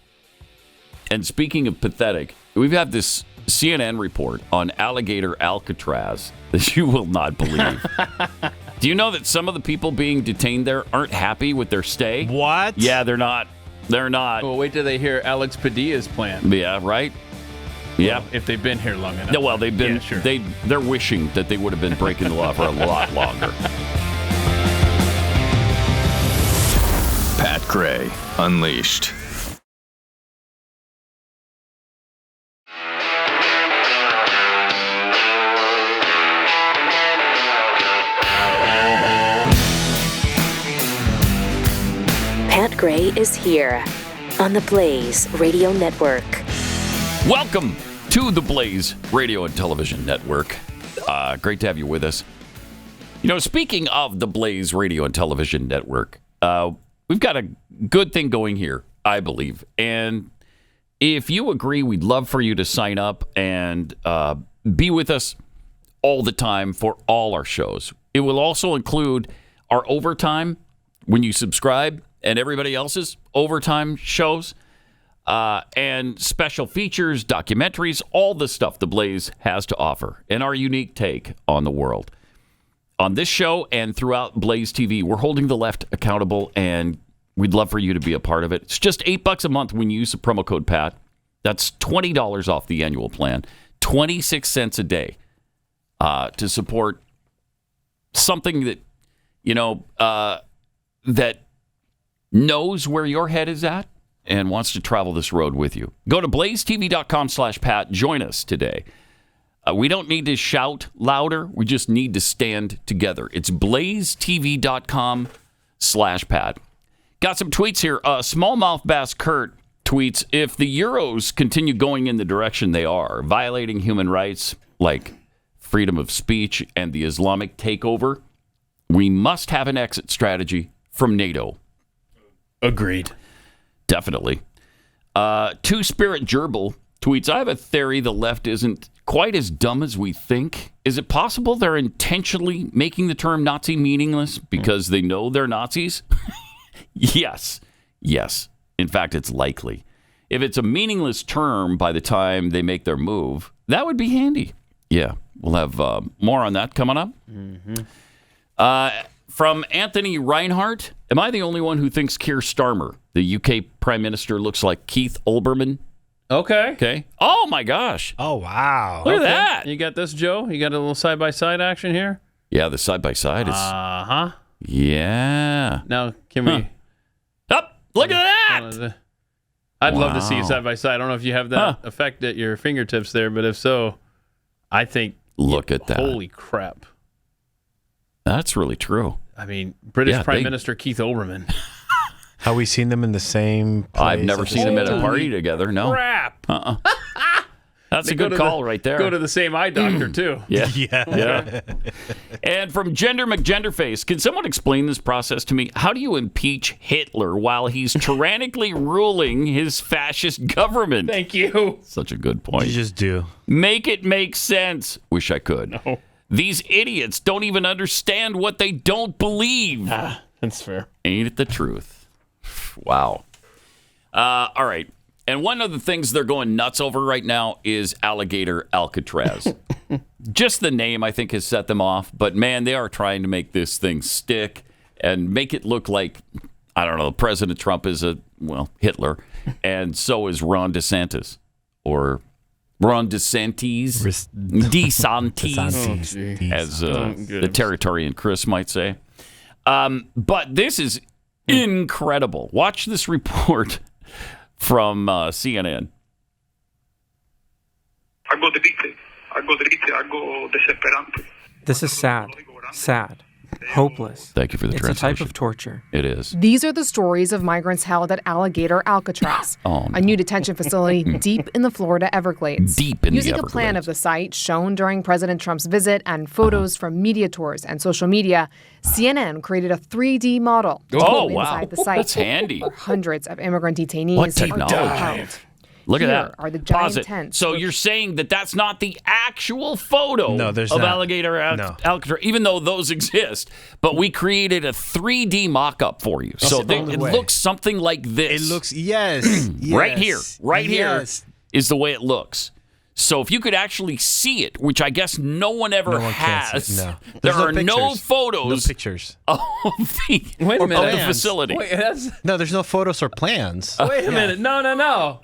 And speaking of pathetic, we've had this CNN report on Alligator Alcatraz that you will not believe. Do you know that some of the people being detained there aren't happy with their stay? What? Yeah, they're not. They're not. Well, wait till they hear Alex Padilla's plan. Yeah, right? Yeah. Well, if they've been here long enough. No, well, they've been. Yeah, sure. They're wishing that they would have been breaking the law for a lot longer. Pat Gray Unleashed. Pat Gray is here on the Blaze Radio Network. Welcome to the Blaze Radio and Television Network. Great to have you with us. You know, speaking of the Blaze Radio and Television Network, we've got a good thing going here, I believe. And if you agree, we'd love for you to sign up and be with us all the time for all our shows. It will also include our overtime when you subscribe and everybody else's overtime shows. And special features, documentaries, all the stuff the Blaze has to offer, and our unique take on the world. On this show and throughout Blaze TV, we're holding the left accountable, and we'd love for you to be a part of it. It's just $8 a month when you use the promo code PAT. That's $20 off the annual plan, 26 cents a day to support something that, you know, that knows where your head is at and wants to travel this road with you. Go to blazetv.com/Pat. Join us today. We don't need to shout louder. We just need to stand together. It's blazetv.com/Pat. Got some tweets here. Smallmouth Bass Kurt tweets, if the Euros continue going in the direction they are, violating human rights like freedom of speech and the Islamic takeover, we must have an exit strategy from NATO. Agreed. Definitely. Two-Spirit Gerbil tweets, I have a theory the left isn't quite as dumb as we think. Is it possible they're intentionally making the term Nazi meaningless because they know they're Nazis? Yes. Yes. In fact, it's likely. If it's a meaningless term by the time they make their move, that would be handy. Yeah. We'll have more on that coming up. From Anthony Reinhardt, am I the only one who thinks Keir Starmer, the UK Prime Minister, looks like Keith Olbermann? Okay. Oh, my gosh. Oh, wow. Look at that. You got this, Joe? You got a little side-by-side action here? Yeah, the side-by-side is... Uh-huh. Yeah. Now, can we... Up! Look at that! I'd love to see you side-by-side. I don't know if you have that effect at your fingertips there, but if so, I think... Look at that. Holy crap. That's really true. I mean, British Prime Minister Keith Olbermann. Have we seen them in the same place? I've never seen them at a party together, no. Crap. That's a good call right there. Go to the same eye doctor, too. Yeah. And from Gender McGenderface, can someone explain this process to me? How do you impeach Hitler while he's tyrannically ruling his fascist government? Thank you. Such a good point. You just do. Make it make sense. Wish I could. No. These idiots don't even understand what they don't believe. That's fair. Ain't it the truth? Wow. All right. And one of the things they're going nuts over right now is Alligator Alcatraz. Just the name, I think, has set them off. But, man, they are trying to make this thing stick and make it look like, I don't know, President Trump is Hitler. And so is Ron DeSantis. Or Ron DeSantis. As the Territorian Chris might say. But this is incredible. Watch this report from CNN. This is sad, hopeless. Thank you for the translation. It's a type of torture. It is. These are the stories of migrants held at Alligator Alcatraz, a new detention facility deep in the Florida Everglades. Using a plan of the site shown during President Trump's visit and photos from media tours and social media, CNN created a 3D model inside the site. That's handy. Where hundreds of immigrant detainees What technology? are held. Look at Here that. are the Pause giant it. tents. So you're saying that that's not the actual photo of not. Alligator Alcatraz, even though those exist. But we created a 3D mock-up for you. So it looks something like this. It looks, yes. Right here is the way it looks. So if you could actually see it, which I guess no one ever has, there are no photos. No pictures. Of the, of the facility. Wait, no, there's no photos or plans. Wait a minute. No.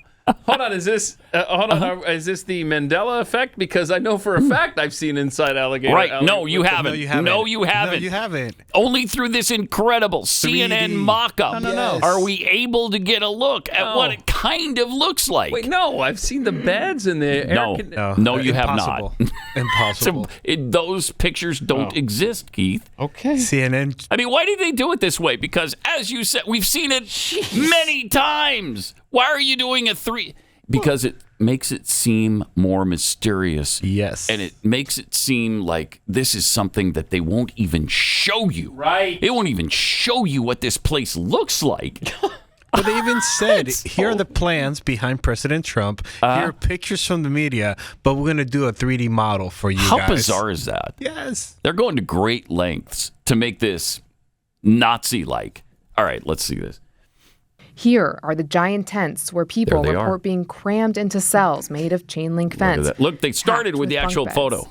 Hold on. Is this is this the Mandela effect? Because I know for a fact I've seen inside Alligator. Right. No, you haven't. No, you haven't. Only through this incredible 3D. CNN mock-up are we able to get a look at what it kind of looks like. Wait, no. I've seen the beds in the air. No, you have not. Impossible. Those pictures don't exist, Keith. Okay. CNN. I mean, why did they do it this way? Because, as you said, we've seen it many times. Why are you doing a 3? Because it makes it seem more mysterious. Yes. And it makes it seem like this is something that they won't even show you. Right. They won't even show you what this place looks like. But they even said, here are the plans behind President Trump. Here are pictures from the media, but we're going to do a 3D model for you guys. How bizarre is that? Yes. They're going to great lengths to make this Nazi-like. All right, let's see this. Here are the giant tents where people report being crammed into cells made of chain link fence. Look, they started with the actual photo.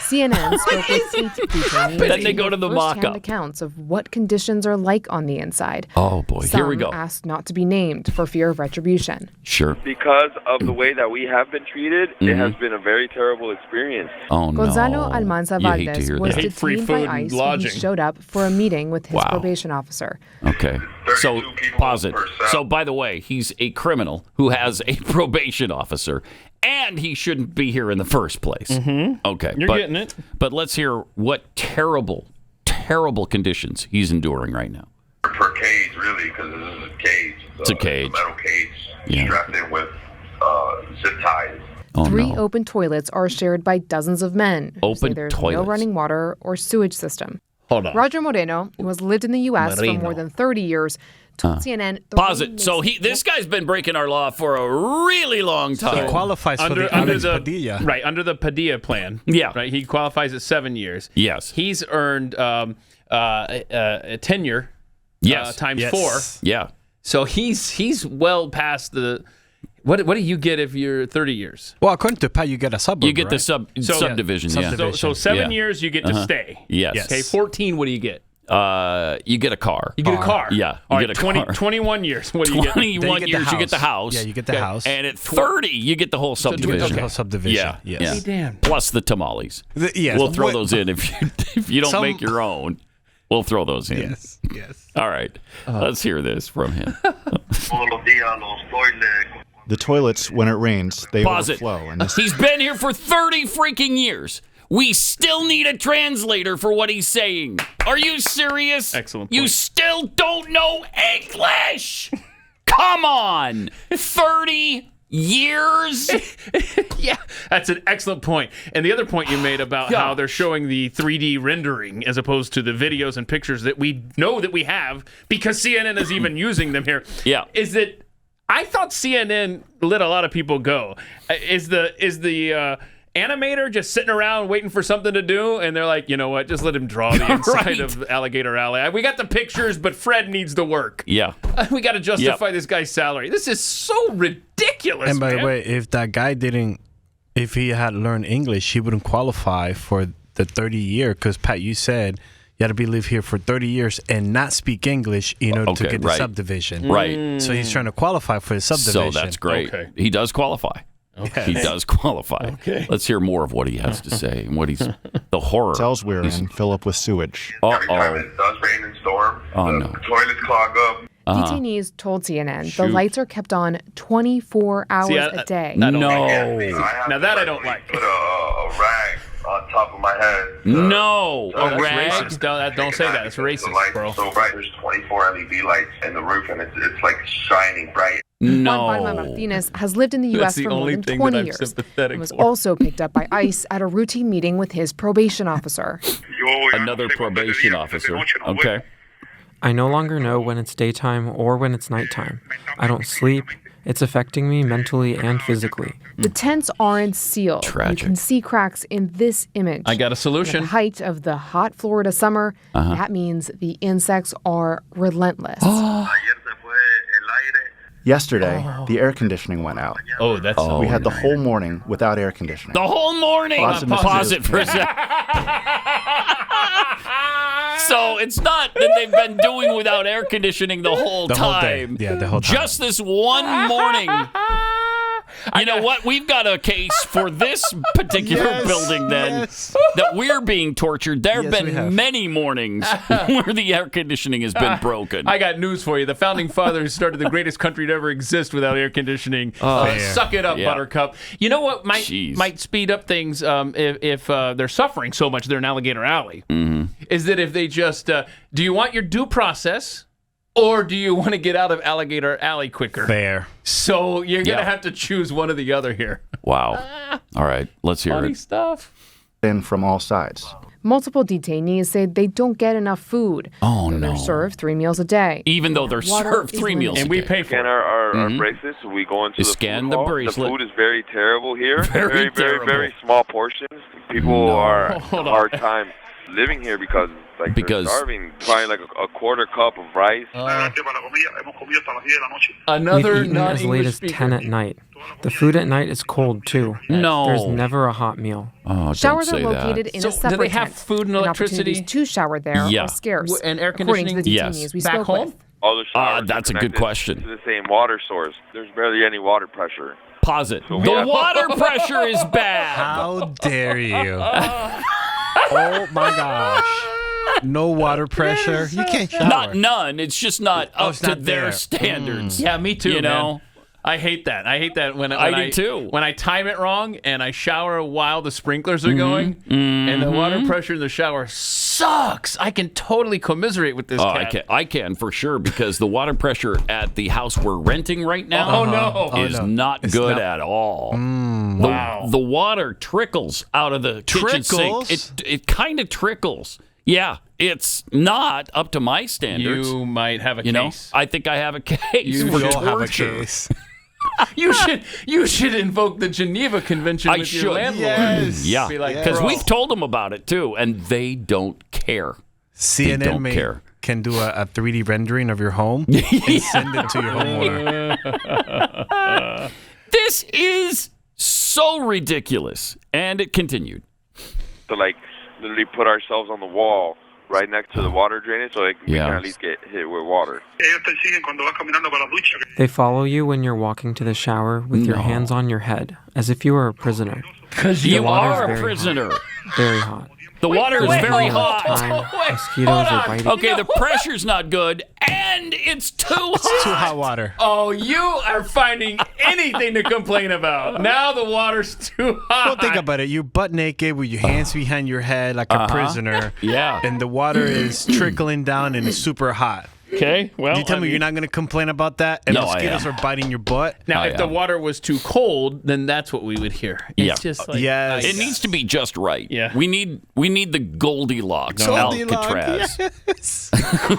CNN spoke with 8 detainees. Then they go to the mock-up. Accounts of what conditions are like on the inside. Oh boy, here we go. Some asked not to be named for fear of retribution. Sure. Because of the way that we have been treated, it has been a very terrible experience. Oh no. Gonzalo Almanza Valdez was detained by ICE when he lodging. showed up for a meeting with his probation officer. Okay. So pause it. So by the way, he's a criminal who has a probation officer, and he shouldn't be here in the first place. Mm-hmm. Okay. You're getting it. But let's hear what terrible, terrible conditions he's enduring right now. Per cage, really, because this is a cage. It's a cage. It's a metal cage strapped in with zip ties. 3 open toilets are shared by dozens of men. Open there's toilets. No running water or sewage system. Hold on. Roger Moreno, who has lived in the U.S. for more than 30 years, told CNN... Pause it. So this guy's been breaking our law for a really long time. He qualifies for the Padilla. Right, under the Padilla plan. Yeah. Right, he qualifies at 7 years. Yes. He's earned a tenure times 4. Yeah. So he's well past the. What do you get if you're 30 years? Well, according to Pat, you get a suburb. You get the subdivision. Yeah. So 7 years you get to stay. Yes. Okay. 14. What do you get? You get a car. You get a car. Yeah. All You right, get a car. 21 years. What do you get? 21 years, you get the house. Yeah, you get the house. And at 30, you get the whole subdivision. You get the whole subdivision. Yeah. Yes. Yeah. Hey, damn. Plus the tamales. Yes. We'll throw those in if you don't make your own. We'll throw those in. Yes. Yes. All right. Let's hear this from him. The toilets, when it rains, they Pause overflow. it. He's been here for 30 freaking years. We still need a translator for what he's saying. Are you serious? Excellent point. You still don't know English? Come on. 30 years? Yeah, that's an excellent point. And the other point you made about how they're showing the 3D rendering as opposed to the videos and pictures that we know that we have because CNN is even using them here. Yeah. Is that I thought CNN let a lot of people go. Is the animator just sitting around waiting for something to do, and they're like, you know what, just let him draw the inside of Alligator Alley. We got the pictures, but Fred needs the work. Yeah. We got to justify this guy's salary. This is so ridiculous, And by man. the way, if that guy if he had learned English, he wouldn't qualify for the 30-year, because, Pat, you said you had to live here for 30 years and not speak English in order to get the subdivision. Right. So he's trying to qualify for the subdivision. So that's great. Okay. He does qualify. Okay. He does qualify. Okay. Let's hear more of what he has to say and what he's the horror. Cells we're in fill up with sewage. Every time it does rain and storm, the toilets clog up. Detainees told CNN the lights are kept on 24 hours a day. Now that I don't like. Put a rag on top of my head. No, that's a rag. racist. Don't say that. It's racist, bro. So bright. There's 24 LED lights in the roof, and it's like shining bright. No. Juan Palma Martinez has lived in the That's U.S. the for more only than thing 20 that I'm years sympathetic and was for. also picked up by ICE at a routine meeting with his probation officer. Another probation officer. Okay. I no longer know when it's daytime or when it's nighttime. I don't sleep. It's affecting me mentally and physically. The tents aren't sealed. Tragic. You can see cracks in this image. I got a solution. At the height of the hot Florida summer, that means the insects are relentless. Yesterday, the air conditioning went out. Oh, that's we had the whole morning without air conditioning. The whole morning. Pause it for a second. So it's not that they've been doing without air conditioning the whole time. Yeah, the whole time. Just this one morning. You know what? We've got a case for this particular building then that we're being tortured. There have been many mornings where the air conditioning has been broken. I got news for you. The founding fathers started the greatest country to ever exist without air conditioning. Suck it up, Buttercup. You know what might speed up things if they're suffering so much they're in Alligator Alley? Is that if they just, do you want your due process? Or do you want to get out of Alligator Alley quicker? Fair. So you're going to have to choose one or the other here. Wow. All right, let's hear Funny it. stuff. In from all sides. Multiple detainees say they don't get enough food. Oh, so they're served 3 meals a day. Even though they're Water served is 3 meals And a we day. pay for Scan our bracelets. We go into You the scan food the hall. bracelet. The food is very terrible here. Very terrible. very small portions. People are having a hard time living here because they're starving. Probably like a quarter cup of rice. Another We've eaten as late as 10 at night. The food at night is cold, too. No. There's never a hot meal. Oh, Showers don't are say located that. in So a separate do they have tent, food and electricity? Opportunities to shower there Yeah. are scarce. And air according to the conditioning? detainees Yes. we Back spoke home? with. All the showers That's are a good connected question. to the same water source. There's barely any water pressure. Pause it. The water pressure is bad. How dare you? Oh, my gosh. No water pressure. You can't shower. Not none. It's just not up it's to not their there. standards. Yeah, me too, You know? man. I hate that. I hate that when I do too. When I time it wrong and I shower while the sprinklers are going, and the water pressure in the shower sucks. I can totally commiserate with this cat. I can for sure, because the water pressure at the house we're renting right now is not good at all. Wow. The water trickles out of the kitchen sink. It kind of trickles. Yeah, it's not up to my standards. You might have a case. I think I have a case. You for will have a torture. case. You should invoke the Geneva Convention with your landlord. Yes. Yeah, Be like, because bro. we've told them about it too, and they don't care. CNN they don't made care. can do a 3D rendering of your home and send it to your homeowner. This is so ridiculous. And it continued. To literally put ourselves on the wall right next to the water drainage so we can at least get hit with water. They follow you when you're walking to the shower with your hands on your head, as if you were a prisoner. Because you are a prisoner. Very hot. The water is very hot. Mosquitoes are biting. Okay, the pressure's not good, and it's too hot. It's too hot water. Oh, you are finding anything to complain about. Now the water's too hot. Well, think about it. You're butt naked with your hands behind your head like a prisoner. Yeah. And the water is trickling down and it's super hot. Okay, well, you tell me you're not going to complain about that? And mosquitoes are biting your butt? Now, if the water was too cold, then that's what we would hear. It's just like, it needs to be just right. Yeah. We need the Goldilocks Alcatraz. Yes.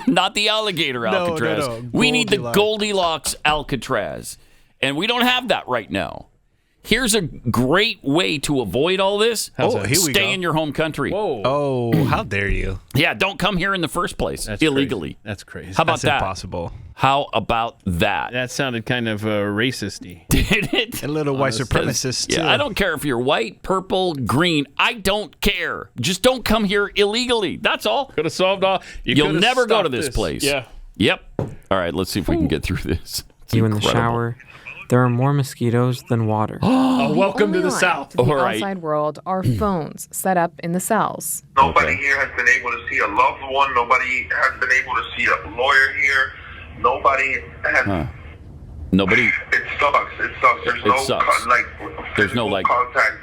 Not the Alligator Alcatraz. No. We need the Goldilocks Alcatraz. And we don't have that right now. Here's a great way to avoid all this. Stay in your home country. Whoa. Oh, how dare you? Yeah, don't come here in the first place illegally. Crazy. That's crazy. How about That's that? Impossible. How about that? That sounded kind of racist-y. Did it? A little white supremacist, too. Yeah, I don't care if you're white, purple, green. I don't care. Just don't come here illegally. That's all. Could have solved all. You'll never go to this place. Yeah. Yep. All right, let's see if we can get through this. It's you in the shower. There are more mosquitoes than water. Welcome to the South. In the outside world are phones set up in the cells. Nobody here has been able to see a loved one. Nobody has been able to see a lawyer here. Nobody has. Nobody. It sucks. There's no contact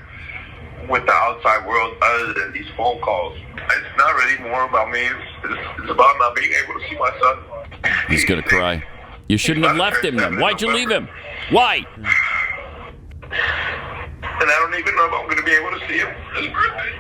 with the outside world other than these phone calls. It's not really more about me. It's about not being able to see my son. He's gonna cry. You shouldn't have left him then. Why'd you leave him? Why? And I don't even know if I'm going to be able to see him for his birthday.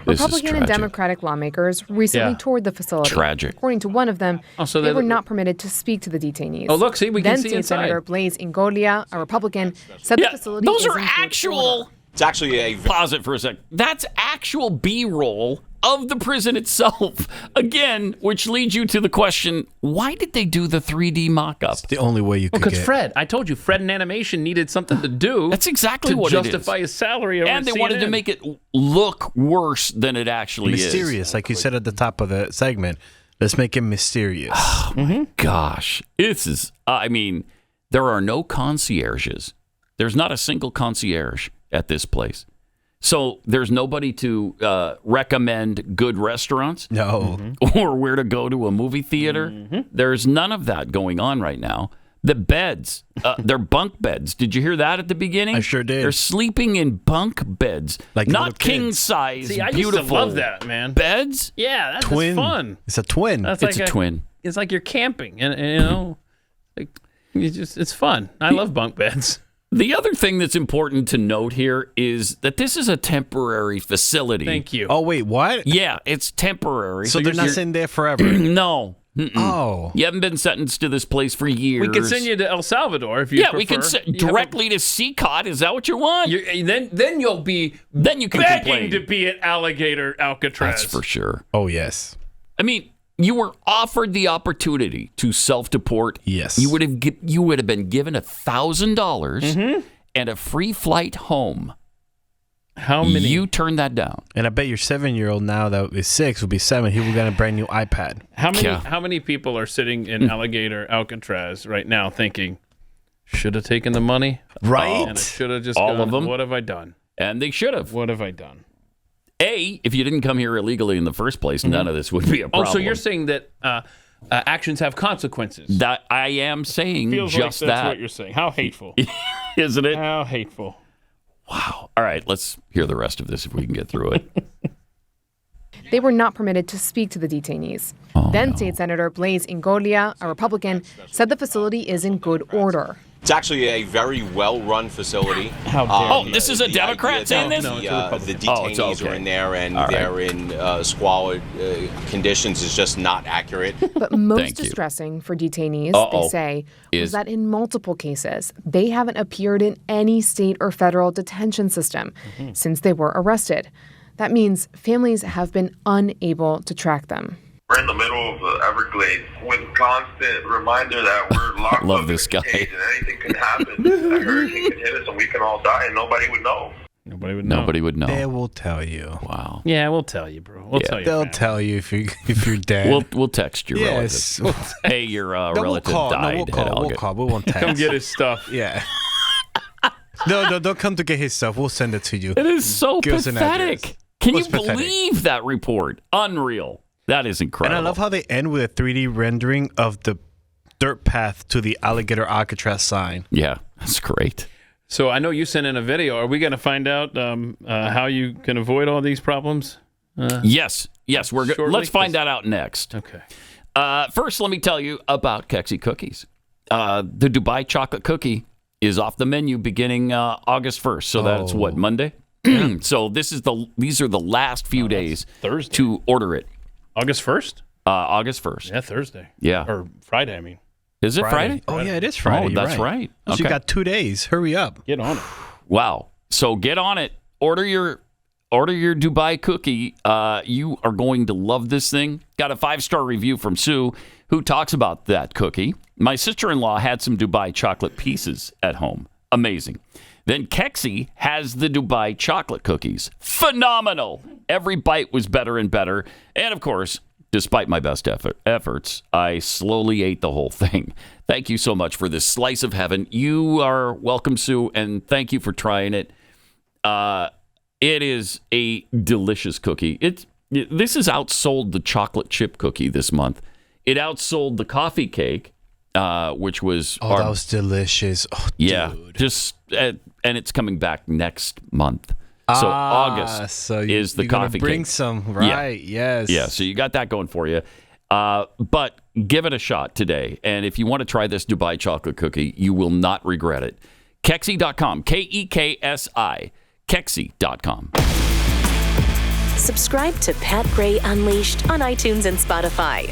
Republican and Democratic lawmakers recently toured the facility. Tragic. According to one of them, so they were not permitted to speak to the detainees. Oh, look, see, we can see Then inside. State Senator Blaze Ingoglia, a Republican, said the facility those is are in good actual. order. It's actually a. Pause it for a sec. That's actual B-roll of the prison itself. Again, which leads you to the question, why did they do the 3D mock-up? It's the only way you could Because get. Fred, I told you, Fred in animation needed something to do. That's exactly what to it is. justify his salary over And they CNN. wanted to make it look worse than it actually Mysterious, like you said at the top of the segment. Let's make it mysterious. Oh, my gosh. This is, there are no concierges. There's not a single concierge at this place. So there's nobody to recommend good restaurants. No. Or where to go to a movie theater. There's none of that going on right now. The beds, they're bunk beds. Did you hear that at the beginning? I sure did. They're sleeping in bunk beds, like not king size, See, I beautiful used to love that, man. beds. Yeah, that's Twin. fun. It's a twin. That's It's a twin. It's like you're camping, and you know, it's fun. I love bunk beds. The other thing that's important to note here is that this is a temporary facility. Thank you. Oh, wait, what? Yeah, it's temporary. So they're not sitting there forever? No. Oh. You haven't been sentenced to this place for years. We could send you to El Salvador if you prefer. We could send directly to CCOT. Is that what you want? Then you'll be then you can begging complain. to be at Alligator Alcatraz. That's for sure. Oh, yes. I mean, you were offered the opportunity to self-deport. Yes. You would have been given $1,000 and a free flight home. How many? You turned that down. And I bet your 7-year-old now that is 6 will be 7. He will get a brand new iPad. How many people are sitting in Alligator Alcatraz right now thinking, should have taken the money? Right. And I should have just All gone, of them. What have I done? And they should have. What have I done? If you didn't come here illegally in the first place, none of this would be a problem. Oh, so you're saying that actions have consequences? That I am saying Feels just like that's that. what you're saying. How hateful. Isn't it? How hateful. Wow. All right, let's hear the rest of this if we can get through it. They were not permitted to speak to the detainees. State Senator Blaze Ingoglia, a Republican, said the facility is in good order. It's actually a very well-run facility. How dare you. This is a Democrat saying this? The detainees are in there and they're in squalid conditions is just not accurate. But most distressing for detainees, they say, was that in multiple cases, they haven't appeared in any state or federal detention system since they were arrested. That means families have been unable to track them. We're in the middle of the Everglades with constant reminder that we're locked Love up this in a guy. cage and anything can happen. A hurricane can hit us and we can all die and nobody would know. Nobody would know. Nobody would know. They will tell you. Wow. Yeah, we'll tell you, bro. We'll tell you. They'll tell you if you're dead. We'll text your Yes. relative. Hey, your No, relative we'll call. died. No, we'll call. We'll call. We won't text. Come get his stuff. Yeah. No, don't come to get his stuff. We'll send it to you. It is so Give us an address. pathetic. Can you What's pathetic? believe that report? Unreal. That is incredible. And I love how they end with a 3D rendering of the dirt path to the Alligator Alcatraz sign. Yeah, that's great. So I know you sent in a video. Are we going to find out how you can avoid all these problems? Yes. We're shortly? Let's find that out next. Okay. First, let me tell you about Kexi cookies. The Dubai chocolate cookie is off the menu beginning August 1st. So that's what, Monday? So these are the last few days Thursday. to order it. August 1st? August 1st. Yeah, Thursday. Yeah. Or Friday, I mean. Is it Friday? Oh, yeah, it is Friday. Oh, You're that's right. So you got 2 days. Hurry up. Get on it. Wow. So get on it. Order your Dubai cookie. You are going to love this thing. Got a 5-star review from Sue, who talks about that cookie. My sister-in-law had some Dubai chocolate pieces at home. Amazing. Then Kexi has the Dubai chocolate cookies. Phenomenal. Every bite was better and better. And of course, despite my best efforts, I slowly ate the whole thing. Thank you so much for this slice of heaven. You are welcome, Sue, and thank you for trying it. It is a delicious cookie. This has outsold the chocolate chip cookie this month. It outsold the coffee cake, which was... that was delicious. Oh, yeah, dude. And it's coming back next month. So August is the coffee bring cake. some, right? Yeah. Yes. Yeah, so you got that going for you. But give it a shot today. And if you want to try this Dubai chocolate cookie, you will not regret it. Kexi.com. Kexi. Kexi.com. Subscribe to Pat Gray Unleashed on iTunes and Spotify.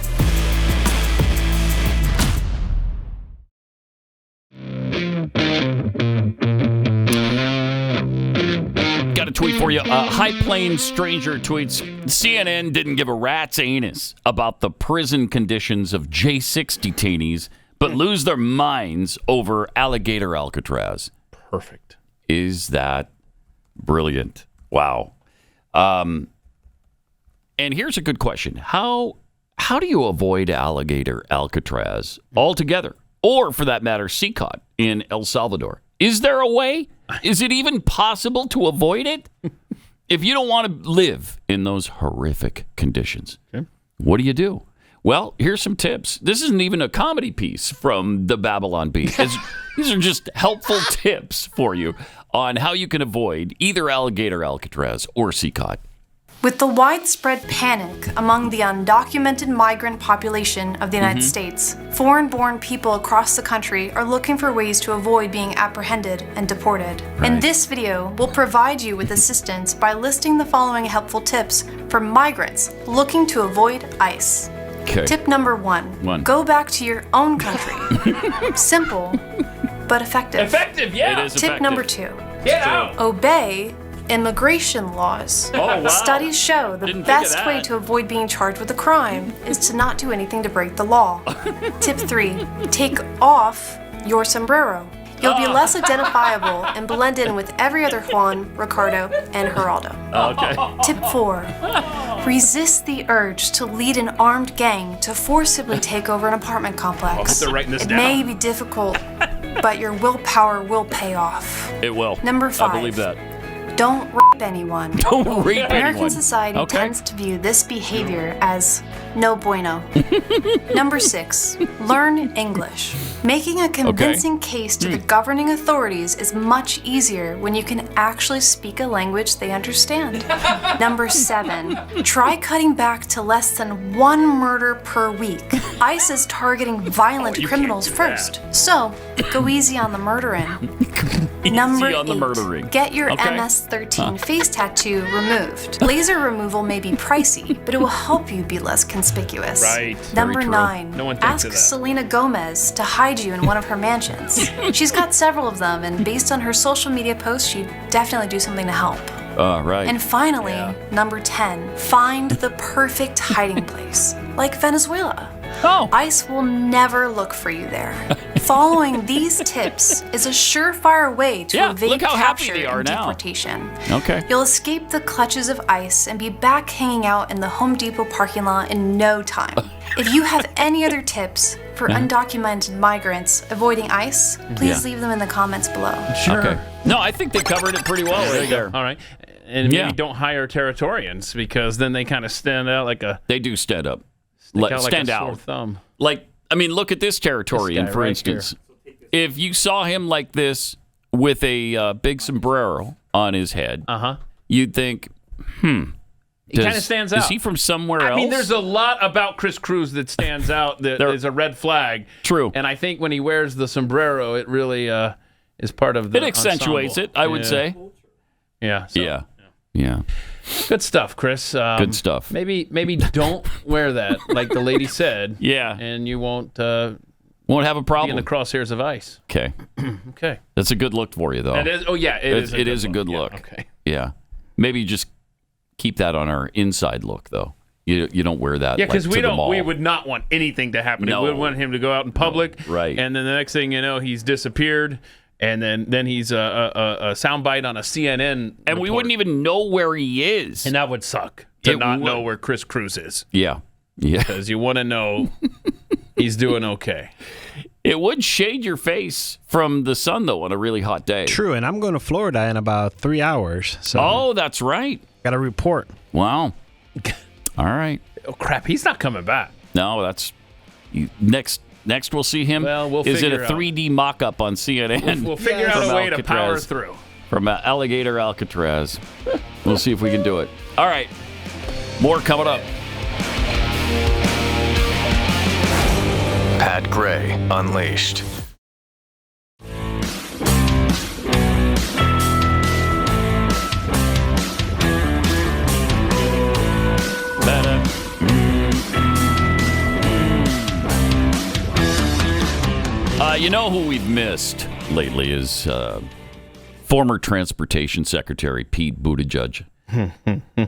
Got a tweet for you. High Plains Stranger tweets, CNN didn't give a rat's anus about the prison conditions of J6 detainees, but lose their minds over Alligator Alcatraz. Perfect. Is that brilliant? Wow. And here's a good question. How do you avoid Alligator Alcatraz altogether? Or, for that matter, CCOT in El Salvador? Is there a way? Is it even possible to avoid it? If you don't want to live in those horrific conditions, what do you do? Well, here's some tips. This isn't even a comedy piece from the Babylon Bee. These are just helpful tips for you on how you can avoid either Alligator Alcatraz or CCOT. With the widespread panic among the undocumented migrant population of the United States, foreign-born people across the country are looking for ways to avoid being apprehended and deported. In this video, we'll provide you with assistance by listing the following helpful tips for migrants looking to avoid ICE. Okay. Tip number 1. Go back to your own country. Simple, but effective. Effective, yeah. It is Tip effective. number 2. Get out. Obey immigration laws. Oh, wow. Studies show the Didn't think of best that. way to avoid being charged with a crime is to not do anything to break the law. Tip 3. Take off your sombrero. You'll be less identifiable and blend in with every other Juan, Ricardo, and Geraldo. Okay. Tip 4. Resist the urge to lead an armed gang to forcibly take over an apartment complex. They're writing this It down. may be difficult, but your willpower will pay off. It will. Number 5. I believe that. Don't rape anyone. Don't rape American anyone. society Okay. tends to view this behavior as no bueno. Number 6, learn English. Making a convincing case to the governing authorities is much easier when you can actually speak a language they understand. Number 7, try cutting back to less than 1 murder per week. ICE is targeting violent criminals first, so go easy on the murdering. Number Easy on the 8, murdering. get your Okay. MS-13 face tattoo removed. Laser removal may be pricey, but it will help you be less conspicuous. Right. Number Very true. 9, No one thinks ask of that. Selena Gomez to hide you in one of her mansions. She's got several of them, and based on her social media posts, she'd definitely do something to help. Right. And finally, number 10, find the perfect hiding place, like Venezuela. ICE will never look for you there. Following these tips is a surefire way to evade look how happy capture they are and now. deportation. Okay. You'll escape the clutches of ICE and be back hanging out in the Home Depot parking lot in no time. If you have any other tips for undocumented migrants avoiding ICE, please leave them in the comments below. Sure. Okay. No, I think they covered it pretty well right there. All right. And maybe don't hire Territorians because then they kind of stand out like a... They do stand up. Stand out. Sore thumb. Like, I mean, look at this Territorian, for instance. If you saw him like this with a big sombrero on his head, you'd think, He kind of stands out. Is he from somewhere else? I mean, there's a lot about Chris Cruz that stands out that is a red flag. True. And I think when he wears the sombrero, it really is part of the It accentuates ensemble. it, I would say. Yeah. So, yeah. Good stuff, Chris. Good stuff. Maybe don't wear that, like the lady said. Yeah. And you won't have a problem. Be in the crosshairs of ICE. Okay. Okay. That's a good look for you, though. It is. Oh, yeah. It is a good look. Okay. Yeah. Maybe just keep that on our inside look, though. You don't wear that. Yeah, because to the mall. we would not want anything to happen. No. We would want him to go out in public. Right. And then the next thing you know, he's disappeared. And then he's a soundbite on a CNN And we wouldn't even know where he is. And that would suck to not know where Chris Cruz is. Yeah. Because you want to know he's doing okay. It would shade your face from the sun, though, on a really hot day. True, and I'm going to Florida in about 3 hours. So Oh, that's right. Got a report. Wow. All right. Oh, crap. He's not coming back. No, that's... Next we'll see him. Well, we'll is it a figure out. 3D mock-up on CNN? We'll figure out a way to power through. From Alligator Alcatraz. We'll see if we can do it. All right. More coming up. Pat Gray Unleashed. You know who we've missed lately is former Transportation Secretary Pete Buttigieg.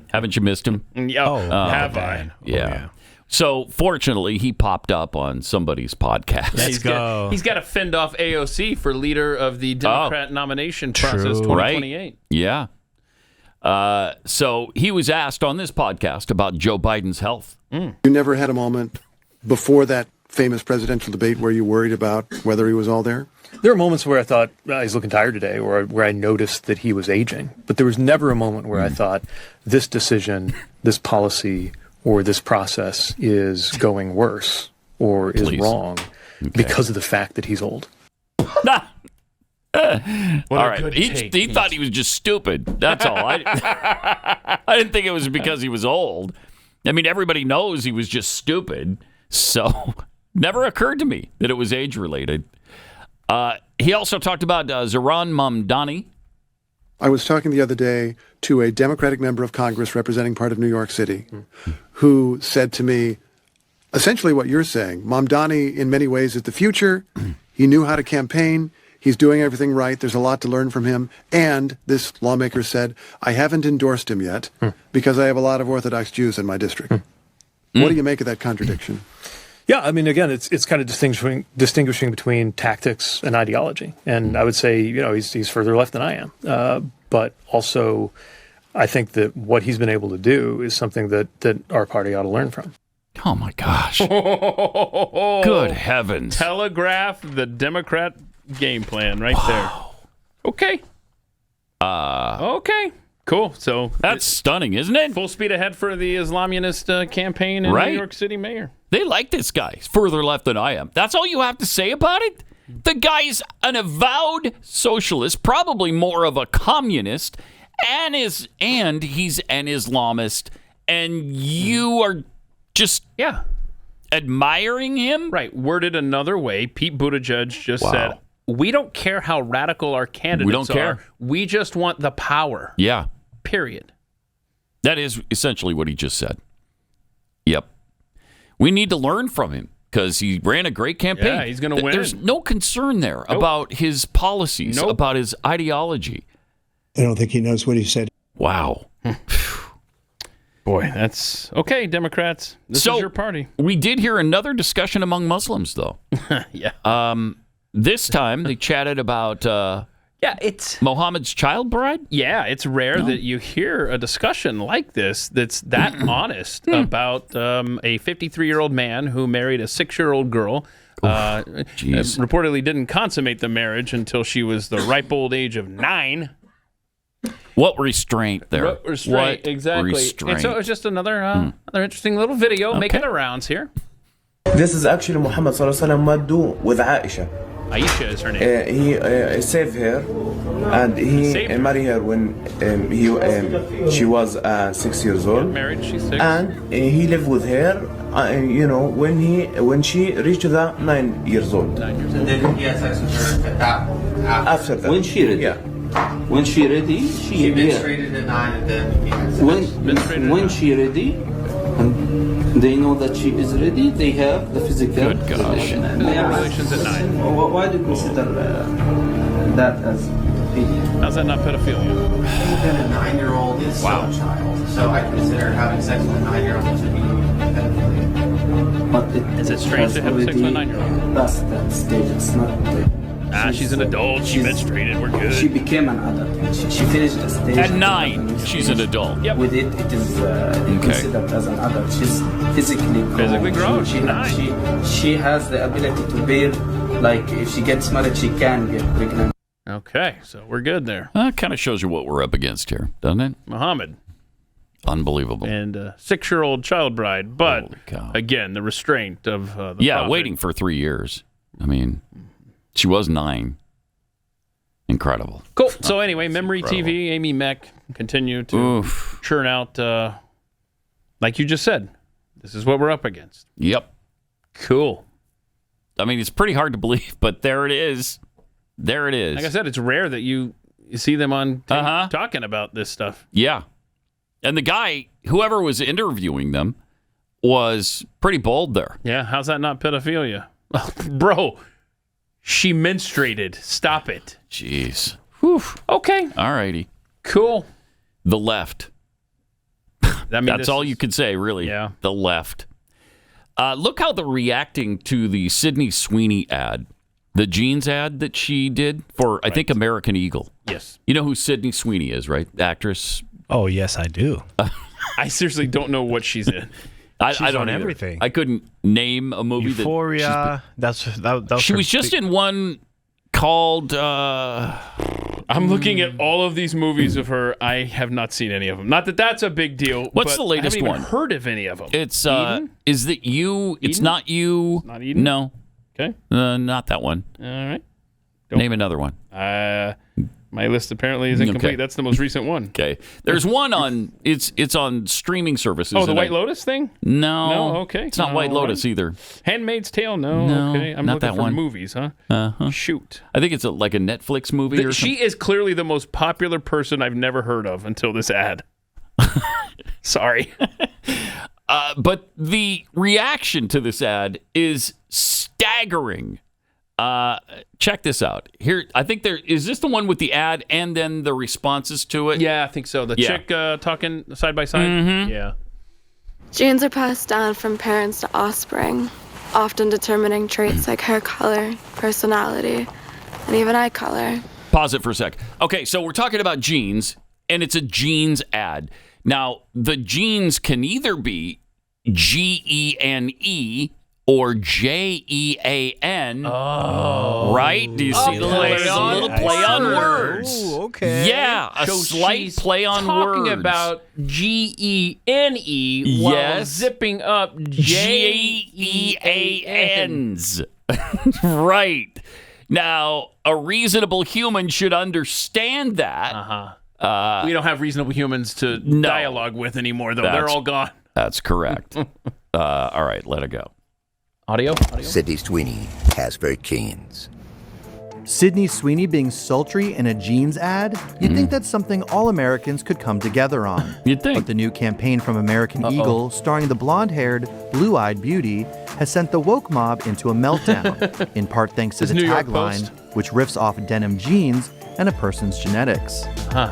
Haven't you missed him? Have I? Yeah. So, fortunately, he popped up on somebody's podcast. He's got to fend off AOC for leader of the Democrat nomination process 2028. Right? Yeah. So, he was asked on this podcast about Joe Biden's health. You never had a moment before that famous presidential debate where you worried about whether he was all there? There are moments where I thought, he's looking tired today, or where I noticed that he was aging. But there was never a moment where I thought, this decision, this policy, or this process is going worse or is wrong because of the fact that he's old. All right. He thought he was just stupid. That's all. I didn't think it was because he was old. I mean, everybody knows he was just stupid. So, never occurred to me that it was age-related. He also talked about Zohran Mamdani. I was talking the other day to a Democratic member of Congress representing part of New York City who said to me, essentially what you're saying, Mamdani in many ways is the future. He knew how to campaign. He's doing everything right. There's a lot to learn from him. And this lawmaker said, I haven't endorsed him yet because I have a lot of Orthodox Jews in my district. What do you make of that contradiction? Yeah, I mean, again, it's kind of distinguishing between tactics and ideology. And I would say, he's further left than I am. But also, I think that what he's been able to do is something that our party ought to learn from. Oh, my gosh. Good heavens. Telegraph the Democrat game plan right there. Okay. Okay. Cool. So that's stunning, isn't it? Full speed ahead for the Islamist campaign in New York City mayor. They like this guy. He's further left than I am. That's all you have to say about it? The guy's an avowed socialist, probably more of a communist, and he's an Islamist, and you are just admiring him? Right. Worded another way, Pete Buttigieg just said, we don't care how radical our candidates are. We just want the power. Yeah. Period. That is essentially what he just said. Yep. We need to learn from him because he ran a great campaign. Yeah, he's going to win. There's no concern there about his policies, about his ideology. I don't think he knows what he said. Wow. Boy, that's okay, Democrats. This is your party. We did hear another discussion among Muslims, though. Yeah. This time they chatted about it's Mohammed's child bride. Yeah, it's rare that you hear a discussion like this that's that honest about a 53-year-old man who married a 6-year-old girl. Reportedly didn't consummate the marriage until she was the ripe old age of 9. What restraint there? What restraint, What exactly. restraint? And so it was just another interesting little video making the rounds here. This is actually Muhammad sallallahu alaihi wasallam what do with Aisha. Aisha is her name. He saved her, and he married her when she was 6 years old. Married, she's 6. And he lived with her. When she reached the 9 years old. 9 years old. And then he had sex with her after that. When she ready? Yeah. When she ready, she menstruated at 9 and then he had sex. When she ready, and they know that she is ready, they have the physical relation. Relations at 9. Why do you consider that as pedophilia? How's that not pedophilia? Even a 9-year-old is still a child, so I consider having sex with a 9-year-old to be pedophilia. But is it strange to have sex with a 9-year-old? That's that stage. It's not. She's an adult. She menstruated. We're good. She became an adult. She finished the stage. At 9, she's an adult. Yep. With it is considered as an adult. She's physically grown. She has the ability to bear. Like if she gets married, she can get pregnant. Okay, so we're good there. That kind of shows you what we're up against here, doesn't it? Muhammad. Unbelievable. And a 6-year-old child bride, but again, the restraint of the prophet. Waiting for 3 years. I mean, she was 9. Incredible. Cool. So anyway, Memory TV, Amy Meck continue to churn out, like you just said, this is what we're up against. Yep. Cool. I mean, it's pretty hard to believe, but there it is. There it is. Like I said, it's rare that you see them on tape talking about this stuff. Yeah. And the guy, whoever was interviewing them, was pretty bold there. Yeah, how's that not pedophilia? Bro, she menstruated. Stop it. Jeez. Whew. Okay. All righty. Cool. The left. That's all you could say, really. Yeah. The left. Look how they're reacting to the Sydney Sweeney ad. The jeans ad that she did for, I think, American Eagle. Yes. You know who Sydney Sweeney is, right? Actress. Oh, yes, I do. I seriously don't know what she's in. I on don't either. everything. I couldn't name a movie. Euphoria. She was just in one called. I'm looking at all of these movies of her. I have not seen any of them. Not that that's a big deal. What's the latest I haven't one? Even heard of any of them. It's Eden? Is that you? It's not you. Not Eden? No. Okay. Not that one. All right. Name another one. My list apparently is incomplete. Okay. That's the most recent one. Okay. There's one on. It's on streaming services. Oh, the White Lotus thing? No. No. Okay. It's not White Lotus either. Handmaid's Tale? No. Okay. I'm not looking that for one. movies, huh? Shoot. I think it's like a Netflix movie or something. She is clearly the most popular person I've never heard of until this ad. Sorry. But the reaction to this ad is staggering. Check this out. Here, I think is this the one with the ad and then the responses to it? Yeah, I think so. The chick talking side by side? Mm-hmm. Yeah. Genes are passed down from parents to offspring, often determining traits like hair color, personality, and even eye color. Pause it for a sec. Okay, so we're talking about genes, and it's a genes ad. Now, the genes can either be Gene or Jean. Oh. Right? Do you see the little play on words? Ooh, okay. Yeah, a slight play on words. Talking about Gene while zipping up Jeans. Right. Now, a reasonable human should understand that. We don't have reasonable humans to dialogue with anymore, though. They're all gone. That's correct. All right, let it go. Audio? Sydney Sweeney has very genes. Sydney Sweeney being sultry in a jeans ad? You'd think that's something all Americans could come together on. You'd think. But the new campaign from American Eagle, starring the blonde-haired, blue-eyed beauty, has sent the woke mob into a meltdown, in part thanks to the tagline, which riffs off denim jeans and a person's genetics.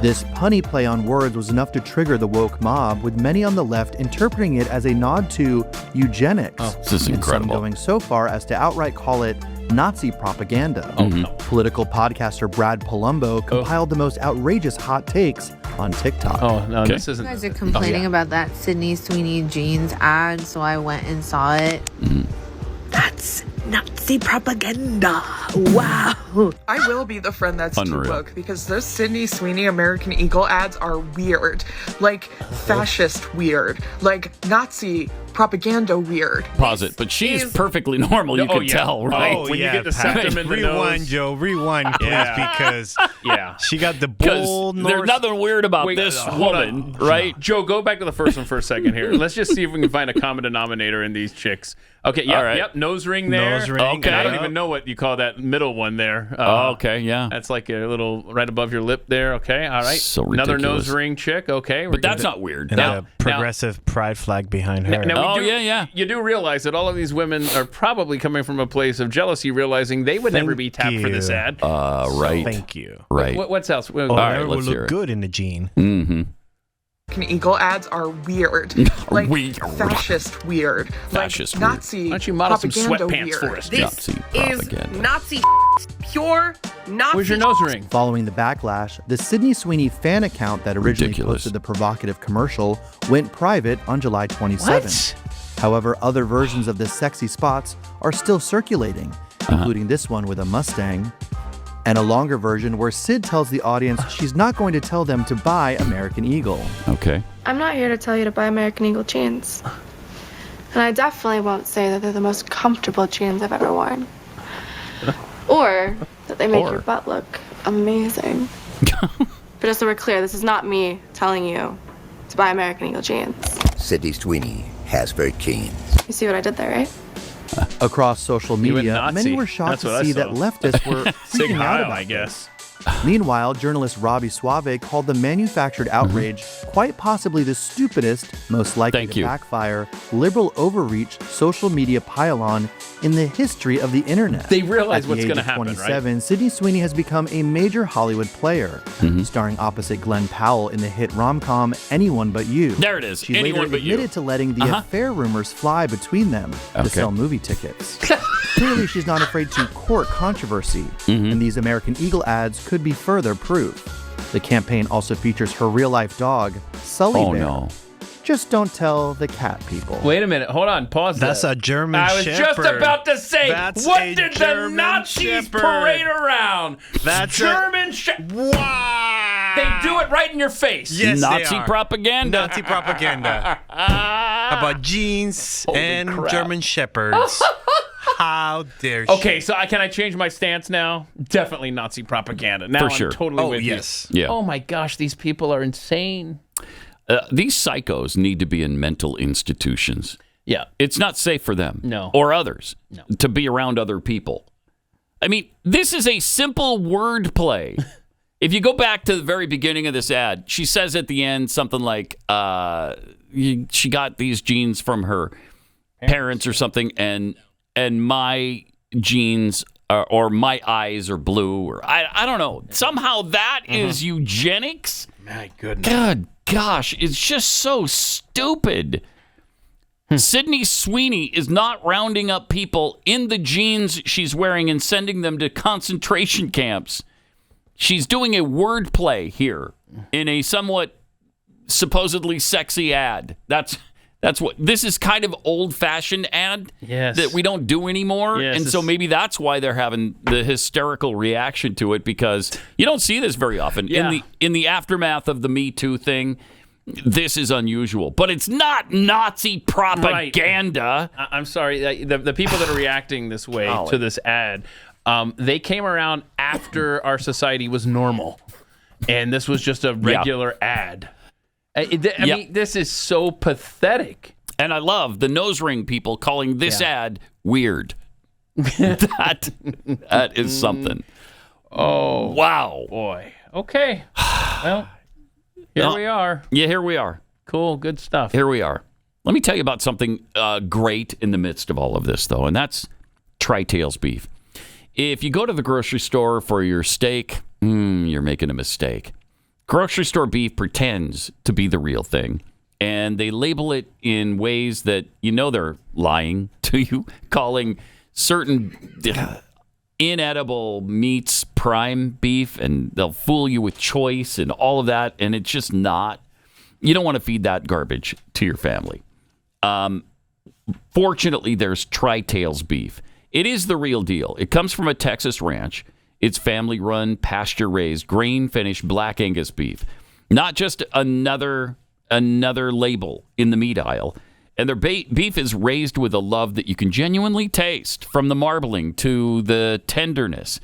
This punny play on words was enough to trigger the woke mob, with many on the left interpreting it as a nod to eugenics. This is incredible. And some going so far as to outright call it Nazi propaganda. Political podcaster Brad Palumbo compiled the most outrageous hot takes on TikTok. This isn't. You guys are complaining about that Sydney Sweeney jeans ad, so I went and saw it. That's Nazi propaganda. Wow. I will be the friend that's Unreal. too woke, because those Sydney Sweeney American Eagle ads are weird. Like fascist weird. Like Nazi propaganda weird. Pause it. But she's perfectly normal, you can tell, right? When you get the septum in the Rewind, nose. Joe. Rewind, please, because she got the bull. There's nothing weird about this hold woman, on. right? Joe, go back to the first one for a second here. Let's just see if we can find a common denominator in these chicks. Okay, All right. yep, nose ring there. Nose ring, Okay, I don't yep. even know what you call that middle one there. Okay, yeah. That's like a little right above your lip there. Okay, all right. So Another ridiculous. nose ring chick. Okay, But that's not weird. And a progressive pride flag behind her. Now you do realize that all of these women are probably coming from a place of jealousy, realizing they would never be tapped for this ad. Right. Thank you. Right. What's else? Oh, All right, that would let's hear look it. good in the jean. Mm-hmm. American Eagle ads are weird. Like fascist weird. Fascist like weird. Nazi Why don't you model some propaganda sweatpants weird. for us, This Nazi propaganda. Nazi pure Nazi. Where's your nose ring? Following the backlash, the Sydney Sweeney fan account that originally posted the provocative commercial went private on July 27th. However, other versions of the sexy spots are still circulating, including this one with a Mustang, and a longer version where Sid tells the audience she's not going to tell them to buy American Eagle. Okay. I'm not here to tell you to buy American Eagle jeans. And I definitely won't say that they're the most comfortable jeans I've ever worn. Or that they make your butt look amazing. But just so we're clear, this is not me telling you to buy American Eagle jeans. Sydney Sweeney has very keen. You see what I did there, right? Across social You went media, Nazi. many were shocked That's what I to see saw. that leftists were Sig freaking out Heil, about I guess. Meanwhile, journalist Robbie Suave called the manufactured outrage quite possibly the stupidest, most likely to backfire, liberal overreach social media pile-on in the history of the internet. They realize At the what's age gonna of happen, 27, Sydney Sweeney has become a major Hollywood player, starring opposite Glenn Powell in the hit rom-com Anyone But You. There it is. She Anyone later But You. admitted to letting the affair rumors fly between them to sell movie tickets. Clearly, she's not afraid to court controversy, and these American Eagle ads could be further proof. The campaign also features her real-life dog, Sully Bear. No. Just don't tell the cat people. Wait a minute. Hold on. Pause. That's a German I was Shepherd. just about to say, That's what a did the German Nazis Shepherd. parade around? That's German Shepherd. Wow. They do it right in your face. Yes, Nazi they are. propaganda. Nazi propaganda. How about jeans and crap. German Shepherds? How dare she? Okay, so can I change my stance now? Definitely Nazi propaganda. Now For I'm sure. totally Oh, with yes. you. Yeah. Oh my gosh, these people are insane. These psychos need to be in mental institutions. Yeah. It's not safe for them No. or others to be around other people. I mean, this is a simple word play. If you go back to the very beginning of this ad, she says at the end something like, she got these jeans from her parents or something, and my jeans or my eyes are blue, or I don't know. Somehow that is eugenics. My goodness. God, gosh, it's just so stupid. Sydney Sweeney is not rounding up people in the jeans she's wearing and sending them to concentration camps. She's doing a word play here in a somewhat supposedly sexy ad. That's what this is, kind of old-fashioned ad that we don't do anymore. Yes, and so maybe that's why they're having the hysterical reaction to it, because you don't see this very often. Yeah. In the aftermath of the Me Too thing, this is unusual. But it's not Nazi propaganda. Right. I'm sorry. The people that are reacting this way to this ad, they came around after our society was normal. And this was just a regular ad. I mean, this is so pathetic. And I love the nose ring people calling this ad weird. that is something. Oh, wow. Boy. Okay. Well, here we are. Yeah, here we are. Cool. Good stuff. Here we are. Let me tell you about something great in the midst of all of this, though, and that's Tri-Tails beef. If you go to the grocery store for your steak, You're making a mistake. Grocery store beef pretends to be the real thing, and they label it in ways that they're lying to you, calling certain inedible meats prime beef, and they'll fool you with choice and all of that, and it's just not. You don't want to feed that garbage to your family. Fortunately, there's Tri-Tails beef. It is the real deal. It comes from a Texas ranch. It's family-run, pasture-raised, grain-finished Black Angus beef. Not just another label in the meat aisle. And their beef is raised with a love that you can genuinely taste, from the marbling to the tenderness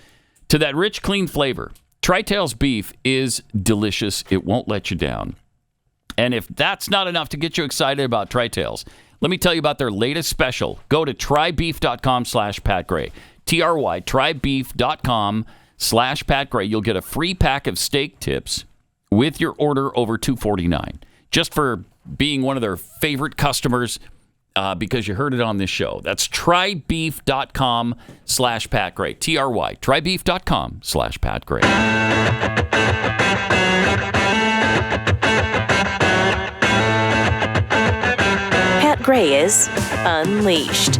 to that rich, clean flavor. Tri-Tails beef is delicious. It won't let you down. And if that's not enough to get you excited about Tri-Tails, let me tell you about their latest special. Go to trybeef.com/Pat Gray. TRY, trybeef.com/Pat Gray. You'll get a free pack of steak tips with your order over $249. Just for being one of their favorite customers because you heard it on this show. That's trybeef.com/Pat Gray. TRY, trybeef.com/Pat Gray. Pat Gray is Unleashed.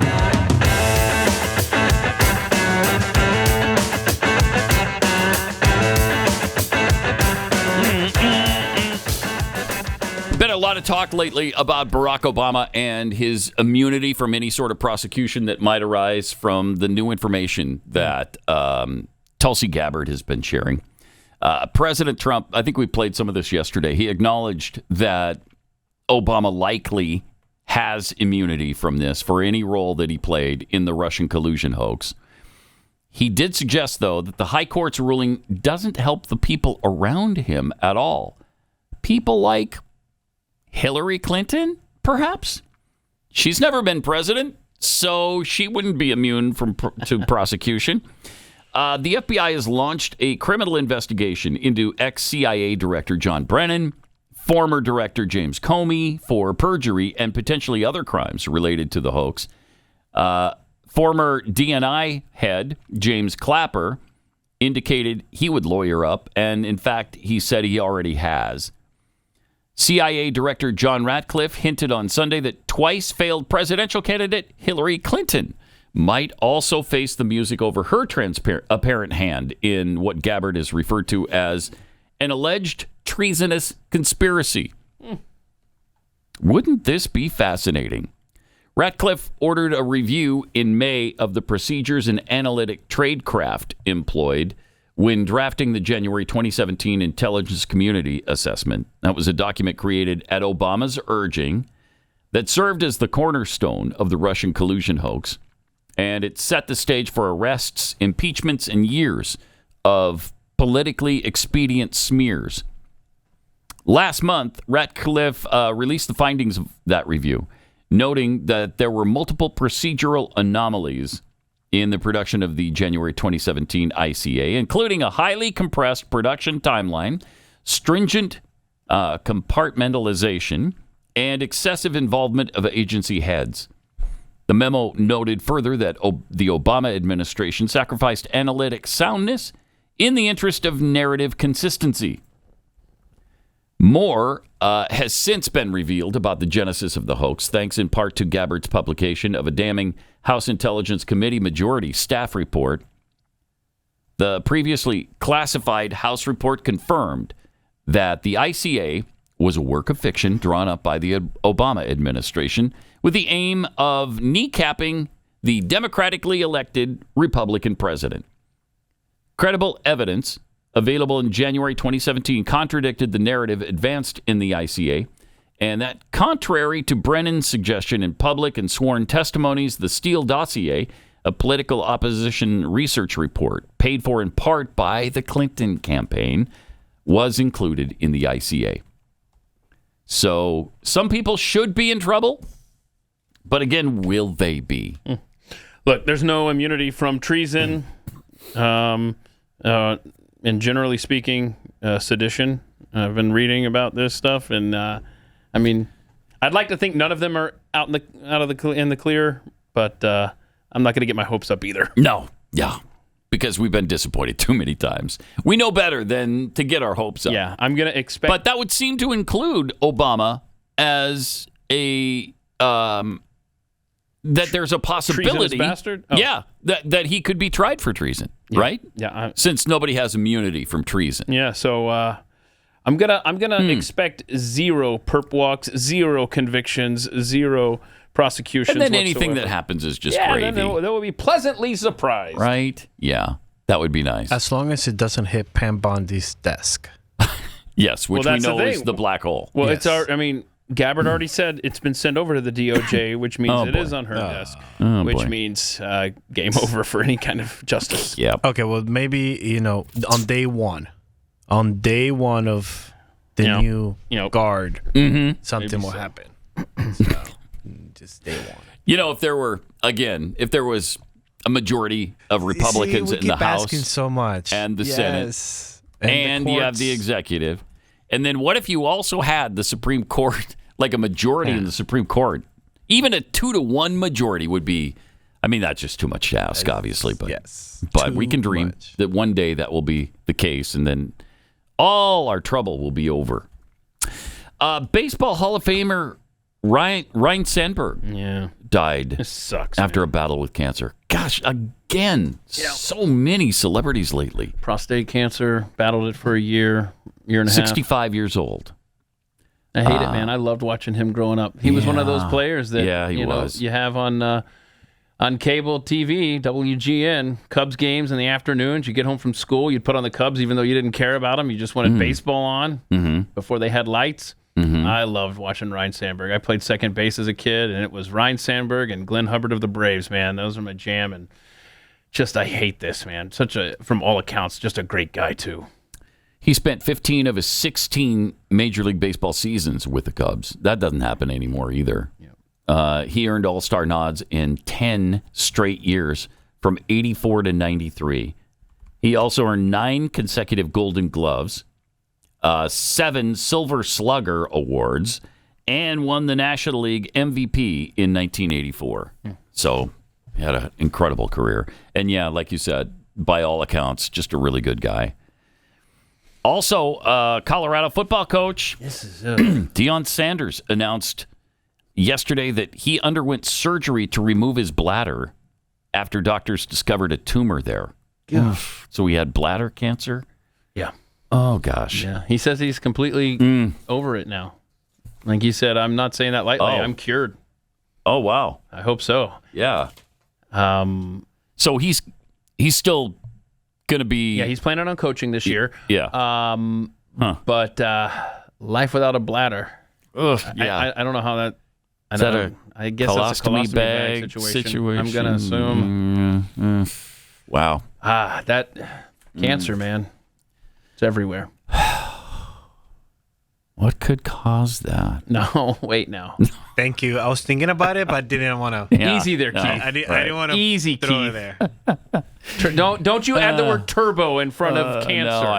Been a lot of talk lately about Barack Obama and his immunity from any sort of prosecution that might arise from the new information that Tulsi Gabbard has been sharing. President Trump, I think we played some of this yesterday, he acknowledged that Obama likely has immunity from this for any role that he played in the Russian collusion hoax. He did suggest, though, that the high court's ruling doesn't help the people around him at all. People like Hillary Clinton, perhaps? She's never been president, so she wouldn't be immune to prosecution. The FBI has launched a criminal investigation into ex-CIA Director John Brennan, former Director James Comey for perjury and potentially other crimes related to the hoax. Former DNI head James Clapper indicated he would lawyer up, and in fact, he said he already has. CIA Director John Ratcliffe hinted on Sunday that twice failed presidential candidate Hillary Clinton might also face the music over her apparent hand in what Gabbard has referred to as an alleged treasonous conspiracy. Wouldn't this be fascinating? Ratcliffe ordered a review in May of the procedures and analytic tradecraft employed when drafting the January 2017 Intelligence Community Assessment. That was a document created at Obama's urging that served as the cornerstone of the Russian collusion hoax, and it set the stage for arrests, impeachments, and years of politically expedient smears. Last month, Ratcliffe released the findings of that review, noting that there were multiple procedural anomalies in the production of the January 2017 ICA, including a highly compressed production timeline, stringent compartmentalization, and excessive involvement of agency heads. The memo noted further that the Obama administration sacrificed analytic soundness in the interest of narrative consistency. More has since been revealed about the genesis of the hoax, thanks in part to Gabbard's publication of a damning House Intelligence Committee majority staff report. The previously classified House report confirmed that the ICA was a work of fiction drawn up by the Obama administration with the aim of kneecapping the democratically elected Republican president. Credible evidence available in January 2017 contradicted the narrative advanced in the ICA, and that contrary to Brennan's suggestion in public and sworn testimonies, the Steele dossier, a political opposition research report paid for in part by the Clinton campaign, was included in the ICA. So some people should be in trouble, but again, will they be? Look, there's no immunity from treason. And generally speaking, sedition. I've been reading about this stuff, and I mean, I'd like to think none of them are in the clear, but I'm not going to get my hopes up either. No, yeah, because we've been disappointed too many times. We know better than to get our hopes up. Yeah, I'm going to expect... But that would seem to include Obama as a... that there's a possibility... Treasonous bastard? Oh. Yeah, that he could be tried for treason, right? Yeah. Since nobody has immunity from treason. Yeah, so I'm gonna expect 0 perp walks, 0 convictions, 0 prosecutions And then whatsoever. anything that happens is just yeah, gravy. Then they will be pleasantly surprised. Right? Yeah, that would be nice. As long as it doesn't hit Pam Bondi's desk. Yes, which Well, we that's the know is thing. the black hole. Well, Yes. Gabbard already said it's been sent over to the DOJ, which means it boy. is on her desk, Oh, which boy. means game over for any kind of justice. Yeah. Okay, well, maybe, on day one of the new guard, something will happen. So, just day one. If there was a majority of Republicans we in the keep House asking so much. and the Yes. Senate, And the you have the courts. executive, and then what if you also had the Supreme Court, like a majority in the Supreme Court? Even a 2-to-1 majority would be, that's just too much to ask, obviously, but we can dream that one day that will be the case, and then all our trouble will be over. Baseball Hall of Famer Ryne Sandberg died This sucks. after a battle with cancer. Gosh, again, so many celebrities lately. Prostate cancer, battled it for a year and a half. 65 years old. I hate it, man. I loved watching him growing up. He was one of those players that he was. You have on cable TV, WGN, Cubs games in the afternoons. You get home from school, you'd put on the Cubs even though you didn't care about them. You just wanted baseball on before they had lights. I loved watching Ryne Sandberg. I played second base as a kid, and it was Ryne Sandberg and Glenn Hubbard of the Braves, man. Those are my jam. And I hate this, man. From all accounts, just a great guy, too. He spent 15 of his 16 Major League Baseball seasons with the Cubs. That doesn't happen anymore either. He earned All-Star nods in 10 straight years from 84 to 93. He also earned 9 consecutive Golden Gloves, 7 Silver Slugger awards, and won the National League MVP in 1984. So he had an incredible career. And yeah, like you said, by all accounts, just a really good guy. Also, Colorado football coach Deion Sanders announced yesterday that he underwent surgery to remove his bladder after doctors discovered a tumor there. So he had bladder cancer? Yeah. Oh, gosh. Yeah. He says he's completely over it now. Like he said, I'm not saying that lightly. I'm cured. Oh, wow. I hope so. Yeah. So he's still going to be... Yeah, he's planning on coaching this year. Yeah. But life without a bladder. Ugh, yeah. I don't know how that... I guess that's a colostomy colostomy bag situation. I'm going to assume. Wow. That cancer, man. It's everywhere. What could cause that? No, wait now. Thank you. I was thinking about it, but I didn't want to. Easy there, Keith. I didn't want to Easy, throw Keith. it there. Don't you add the word turbo in front of cancer. No,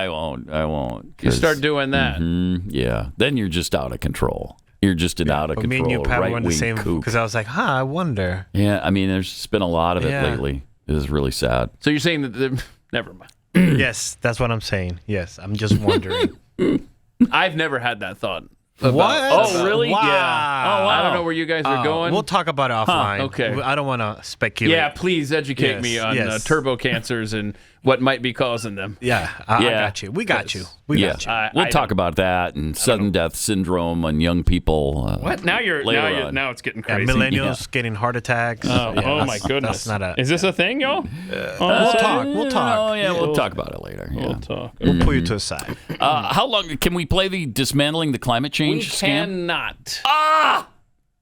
I won't. You start doing that. Yeah. Then you're just out of control. You're just an out of But control me and you, Pat, were on the right-wing same kook. because I was like, I wonder. Yeah, there's been a lot of it lately. It is really sad. So you're saying that never mind. Yes, that's what I'm saying. Yes, I'm just wondering. I've never had that thought. What? Oh, really? Wow. Yeah. Oh, wow. I don't know where you guys are going. We'll talk about it offline. Okay. I don't want to speculate. Yeah, please educate me on turbo cancers and what might be causing them. Yeah, I got you. We got you. We got you. We'll talk about that and sudden death syndrome on young people. What? Now it's getting crazy. Millennials getting heart attacks. Oh my goodness. That's not Is this a thing, y'all? We'll talk. Oh, yeah, we'll talk about it later. Yeah. We'll talk. We'll pull you to the side. How long can we play the dismantling the climate change scam? Cannot.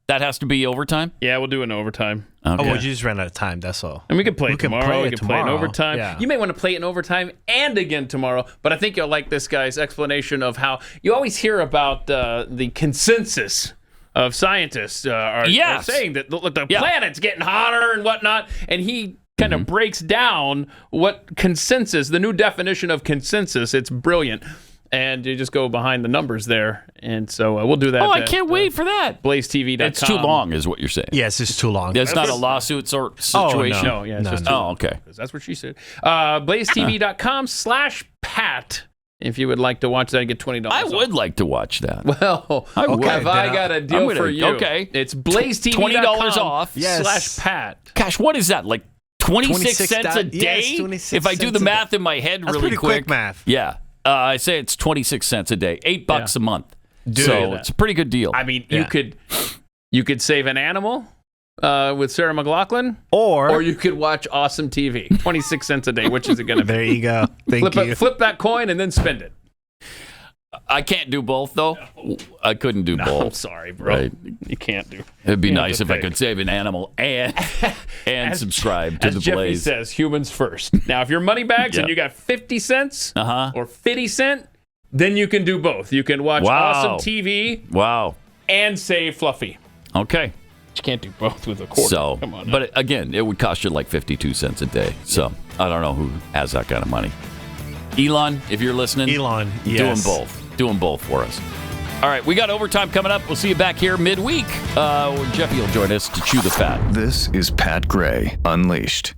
That has to be overtime? Yeah, we'll do it in overtime. Okay. Oh, we just ran out of time. That's all. And we can play it tomorrow. We can play it in tomorrow. overtime. Yeah. You may want to play it in overtime and again tomorrow, but I think you'll like this guy's explanation of how you always hear about the consensus of scientists are saying that look, the planet's getting hotter and whatnot, and he kind of breaks down what consensus, the new definition of consensus. It's brilliant. and you just go behind the numbers there. And so we'll do that. Oh, I can't wait for that. BlazeTV.com. It's too long, is what you're saying. Yes, it's too long. It's not a lawsuit sort situation. No, it's just too long. Okay. That's what she said. BlazeTV.com/Pat. If you would like to watch that and get $20 I would like to watch that. Well, I got a deal for you. Okay. It's BlazeTV.com $20 off. /Pat. Gosh, what is that? Like 26 cents a day? Yes, 26 if I do the math in my head That's really pretty quick math. Yeah. I say it's 26 cents a day. $8 a month. Do so that. it's a pretty good deal. I mean, you could save an animal with Sarah McLachlan, or you could watch awesome TV. 26 cents a day. Which is it going to be? There you go. Thank you. Flip that coin and then spend it. I can't do both, though. No. I couldn't do both. I'm sorry, bro. Right. You can't do. It'd be nice if I could save an animal and subscribe to the Jeffy Blaze. says, humans first. Now, if you're money bags and you got 50 cents or 50 cents, then you can do both. You can watch awesome TV and save Fluffy. Okay. But you can't do both with a quarter. So, come on. but again, it would cost you like 52 cents a day. So I don't know who has that kind of money. Elon, if you're listening, yes. Do them both for us. All right, we got overtime coming up. We'll see you back here midweek. Jeffy will join us to chew the fat. This is Pat Gray Unleashed.